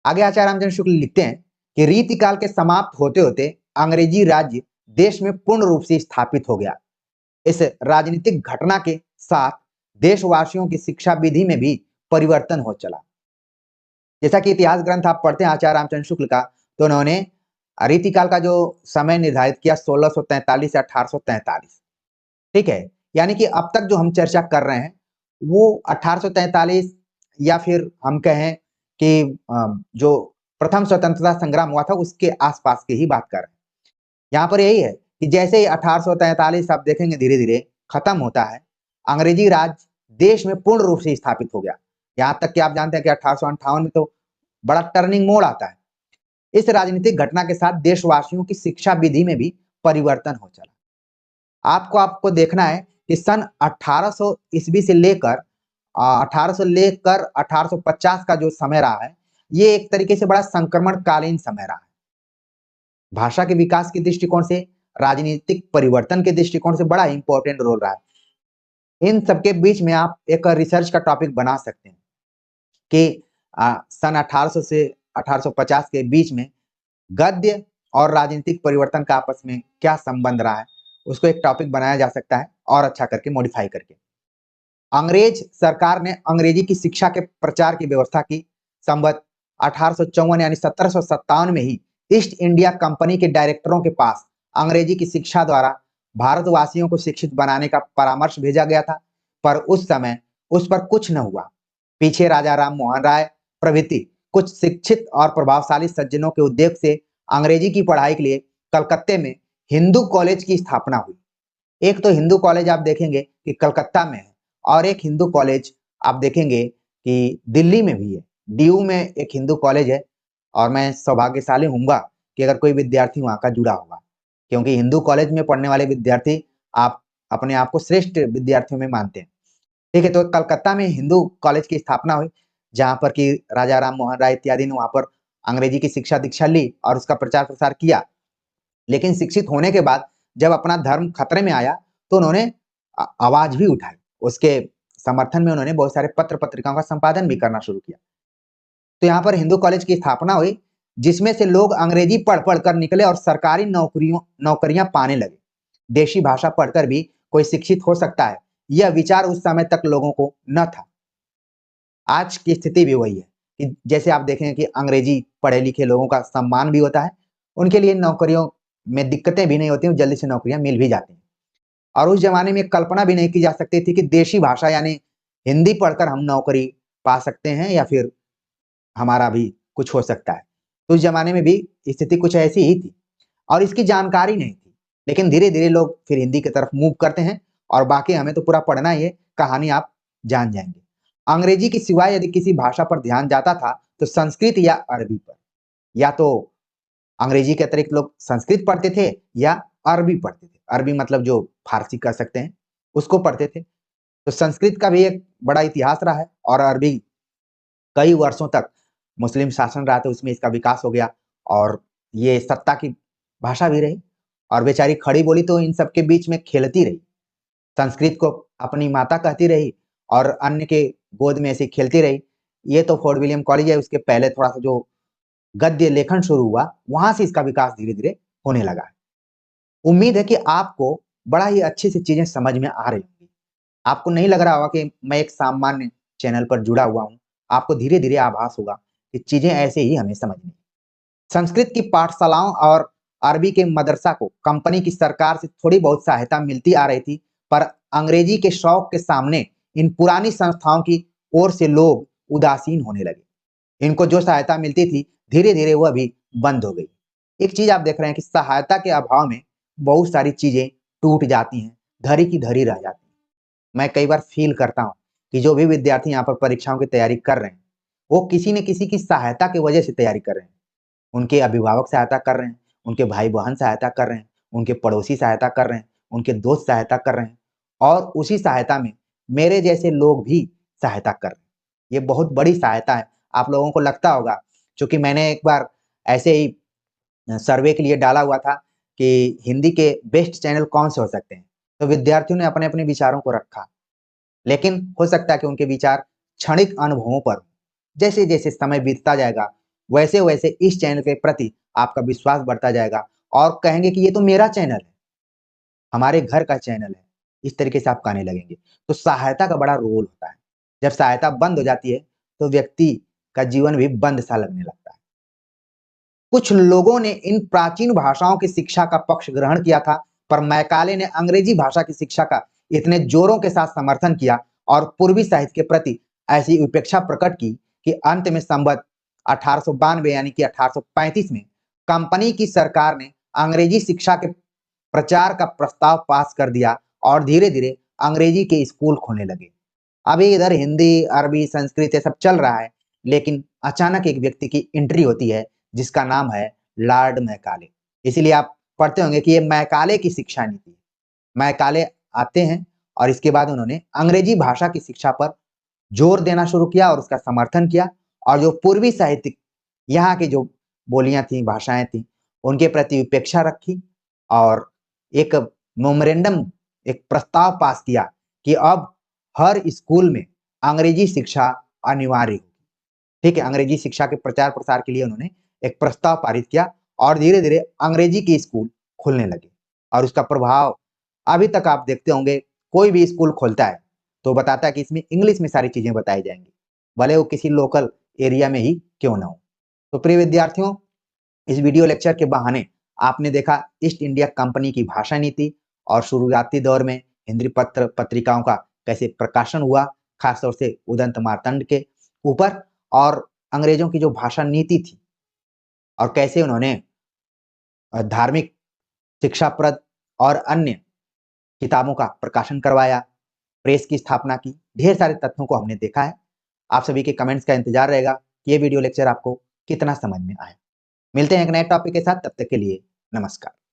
आगे आचार्य रामचंद्र शुक्ल लिखते हैं कि रीतिकाल के समाप्त होते होते अंग्रेजी राज्य देश में पूर्ण रूप से स्थापित हो गया। इस राजनीतिक घटना के साथ देशवासियों की शिक्षा विधि में भी परिवर्तन हो चला। जैसा कि इतिहास ग्रंथ आप पढ़ते हैं आचार्य रामचंद्र शुक्ल का, तो उन्होंने रीतिकाल का जो समय निर्धारित किया 1643 से 1843, ठीक है। यानी कि अब तक जो हम चर्चा कर रहे हैं वो 1843 या फिर हम कहें कि जो प्रथम स्वतंत्रता संग्राम हुआ था उसके आसपास की ही बात कर रहे हैं। यहाँ पर यही है कि जैसे ही 1843 आप देखेंगे धीरे धीरे खत्म होता है, अंग्रेजी राज देश में पूर्ण रूप से स्थापित हो गया। यहाँ तक कि आप जानते हैं कि 1858 में तो बड़ा टर्निंग मोड़ आता है। इस राजनीतिक घटना के साथ देशवासियों की शिक्षा विधि में भी परिवर्तन हो चला। आपको देखना है कि सन 1800 ईस्वी से लेकर 1850 का जो समय रहा है, ये एक तरीके से बड़ा संक्रमणकालीन समय रहा है। भाषा के विकास के दृष्टिकोण से, राजनीतिक परिवर्तन के दृष्टिकोण से बड़ा इंपॉर्टेंट रोल रहा है। इन सबके बीच में आप एक रिसर्च का टॉपिक बना सकते हैं कि सन 1800 से 1850 के बीच में गद्य और राजनीतिक परिवर्तन का आपस में क्या संबंध रहा है, उसको एक टॉपिक बनाया जा सकता है और अच्छा करके मॉडिफाई करके। अंग्रेज सरकार ने अंग्रेजी की शिक्षा के प्रचार की व्यवस्था की। संवत 1854 यानी 1757 में ही ईस्ट इंडिया कंपनी के डायरेक्टरों के पास अंग्रेजी की शिक्षा द्वारा भारतवासियों को शिक्षित बनाने का परामर्श भेजा गया था, पर उस समय उस पर कुछ न हुआ। पीछे राजा राम मोहन राय प्रभृति कुछ शिक्षित और प्रभावशाली सज्जनों के उद्योग से अंग्रेजी की पढ़ाई के लिए कलकत्ते में हिंदू कॉलेज की स्थापना हुई। एक तो हिंदू कॉलेज आप देखेंगे कि कलकत्ता में है, और एक हिंदू कॉलेज आप देखेंगे कि दिल्ली में भी है। डीयू में एक हिंदू कॉलेज है, और मैं सौभाग्यशाली होऊंगा कि अगर कोई विद्यार्थी वहां का जुड़ा होगा, क्योंकि हिंदू कॉलेज में पढ़ने वाले विद्यार्थी आप अपने आप को श्रेष्ठ विद्यार्थियों में मानते हैं। ठीक है, तो कलकत्ता में हिंदू कॉलेज की स्थापना हुई, जहां पर कि राजा राम मोहन राय इत्यादि ने वहां पर अंग्रेजी की शिक्षा दीक्षा ली और उसका प्रचार प्रसार किया। लेकिन शिक्षित होने के बाद जब अपना धर्म खतरे में आया तो उन्होंने आवाज भी उठाई। उसके समर्थन में उन्होंने बहुत सारे पत्र पत्रिकाओं का संपादन भी करना शुरू किया। तो यहाँ पर हिंदू कॉलेज की स्थापना हुई, जिसमें से लोग अंग्रेजी पढ़ पढ़ कर निकले और सरकारी नौकरियां पाने लगे। देशी भाषा पढ़कर भी कोई शिक्षित हो सकता है, यह विचार उस समय तक लोगों को न था। आज की स्थिति भी वही है कि जैसे आप देखेंगे कि अंग्रेजी पढ़े लिखे लोगों का सम्मान भी होता है, उनके लिए नौकरियों में दिक्कतें भी नहीं होती, जल्दी से नौकरियां मिल भी जाती हैं। और उस जमाने में कल्पना भी नहीं की जा सकती थी कि देशी भाषा यानी हिंदी पढ़कर हम नौकरी पा सकते हैं या फिर हमारा भी कुछ हो सकता है। तो उस जमाने में भी स्थिति कुछ ऐसी ही थी और इसकी जानकारी नहीं थी। लेकिन धीरे-धीरे लोग फिर हिंदी की तरफ मूव करते हैं और बाकी हमें तो पूरा पढ़ना ही है, कहानी आप जान जाएँगे। अंग्रेजी के सिवाय यदि किसी भाषा पर ध्यान जाता था, तो संस्कृत या अरबी पर। या तो अंग्रेजी के अतिरिक्त लोग संस्कृत पढ़ते थे या अरबी पढ़ते थे। अरबी मतलब जो फारसी कह सकते हैं, उसको पढ़ते थे। तो संस्कृत का भी एक बड़ा इतिहास रहा है और अरबी कई वर्षों तक मुस्लिम शासन रहा, तो उसमें इसका विकास हो गया और ये सत्ता की भाषा भी रही और बेचारी खड़ी बोली तो इन सबके बीच में खेलती रही। संस्कृत को अपनी माता कहती रही और अन्य के गोद में ऐसे खेलती रही। ये तो फोर्ट विलियम कॉलेज है, उसके पहले थोड़ा-सा जो गद्य लेखन शुरू हुआ, वहाँ से इसका विकास धीरे-धीरे होने लगा है। उम्मीद है कि आपको बड़ा ही अच्छे से चीज़ें समझ में आ रही होंगी। आपको नहीं लग रहा होगा कि मैं एक सामान्य चैनल पर जुड़ा हुआ हूँ। आपको धीरे-धीरे आभास होगा कि चीज़ें ऐसे ही हमें समझनी है। संस्कृत की पाठशालाओं और अरबी के मदरसा को कंपनी की सरकार से थोड़ी बहुत सहायता मिलती आ रही थी, पर अंग्रेजी के शौक के सामने इन पुरानी संस्थाओं की ओर से लोग उदासीन होने लगे। इनको जो सहायता मिलती थी, धीरे-धीरे वह भी बंद हो गई। एक चीज़ आप देख रहे हैं कि सहायता के अभाव में बहुत सारी चीज़ें टूट जाती हैं, धरी की धरी रह जाती हैं। मैं कई बार फ़ील करता हूँ कि जो भी विद्यार्थी यहाँ पर परीक्षाओं की तैयारी कर रहे हैं, वो किसी न किसी की सहायता की वजह से तैयारी कर रहे हैं। उनके अभिभावक सहायता कर रहे हैं, उनके भाई-बहन सहायता कर रहे हैं, उनके पड़ोसी सहायता कर रहे हैं, उनके दोस्त सहायता कर रहे हैं और उसी सहायता में मेरे जैसे लोग भी सहायता कर रहे हैं। ये बहुत बड़ी सहायता है। आप लोगों को लगता होगा, चूँकि मैंने एक बार ऐसे ही सर्वे के लिए डाला हुआ था कि हिंदी के बेस्ट चैनल कौन से हो सकते हैं, तो विद्यार्थियों ने अपने-अपने विचारों को रखा। लेकिन हो सकता है कि उनके विचार क्षणिक अनुभवों पर हों। जैसे-जैसे समय बीतता जाएगा, वैसे-वैसे इस चैनल के प्रति आपका विश्वास बढ़ता जाएगा और कहेंगे कि ये तो मेरा चैनल है, हमारे घर का चैनल है। इस तरीके से आप कहने लगेंगे। तो सहायता का बड़ा रोल होता है। जब सहायता बंद हो जाती है, तो व्यक्ति का जीवन भी बंद सा लगने लगता है। कुछ लोगों ने इन प्राचीन भाषाओं की शिक्षा का पक्ष ग्रहण किया था, पर मैकाले ने अंग्रेजी भाषा की शिक्षा का इतने जोरों के साथ समर्थन किया और पूर्वी साहित्य के प्रति ऐसी उपेक्षा प्रकट की कि अंत में संवत 1892 यानी कि 1835 में कंपनी की सरकार ने अंग्रेजी शिक्षा के प्रचार का प्रस्ताव पास कर दिया और धीरे-धीरे अंग्रेजी के स्कूल खोलने लगे। अभी इधर हिंदी, अरबी, संस्कृत ये सब चल रहा है, लेकिन अचानक एक व्यक्ति की एंट्री होती है, जिसका नाम है लॉर्ड मैकाले। इसीलिए आप पढ़ते होंगे कि ये मैकाले की शिक्षा नीति है। मैकाले आते हैं और इसके बाद उन्होंने अंग्रेजी भाषा की शिक्षा पर जोर देना शुरू किया और उसका समर्थन किया और जो पूर्वी साहित्यिक यहाँ की जो बोलियाँ थी, भाषाएँ थी, उनके प्रति उपेक्षा रखी और एक मेमोरेंडम एक प्रस्ताव पास किया कि अब हर स्कूल में अंग्रेजी शिक्षा अनिवार्य होगी। ठीक है, अंग्रेजी शिक्षा के प्रचार-प्रसार के लिए उन्होंने एक प्रस्ताव पारित किया और धीरे-धीरे अंग्रेजी के स्कूल खुलने लगे और उसका प्रभाव अभी तक आप देखते होंगे, कोई भी स्कूल खोलता है, तो बताता है कि इसमें इंग्लिश में सारी चीज़ें बताई जाएँगी, भले वो किसी लोकल एरिया में ही क्यों ना हो। तो प्रिय विद्यार्थियों, इस वीडियो लेक्चर के बहाने आपने देखा ईस्ट इंडिया कंपनी की भाषा नीति और शुरुआती दौर में हिंदी पत्र पत्रिकाओं का कैसे प्रकाशन हुआ, खासतौर से उदंत मार्तंड के ऊपर और अंग्रेजों की जो भाषा नीति थी और कैसे उन्होंने धार्मिक शिक्षाप्रद और अन्य किताबों का प्रकाशन करवाया, प्रेस की स्थापना की, ढेर सारे तथ्यों को हमने देखा है। आप सभी के कमेंट्स का इंतजार रहेगा कि ये वीडियो लेक्चर आपको कितना समझ में आया। मिलते हैं एक नए टॉपिक के साथ, तब तक के लिए नमस्कार।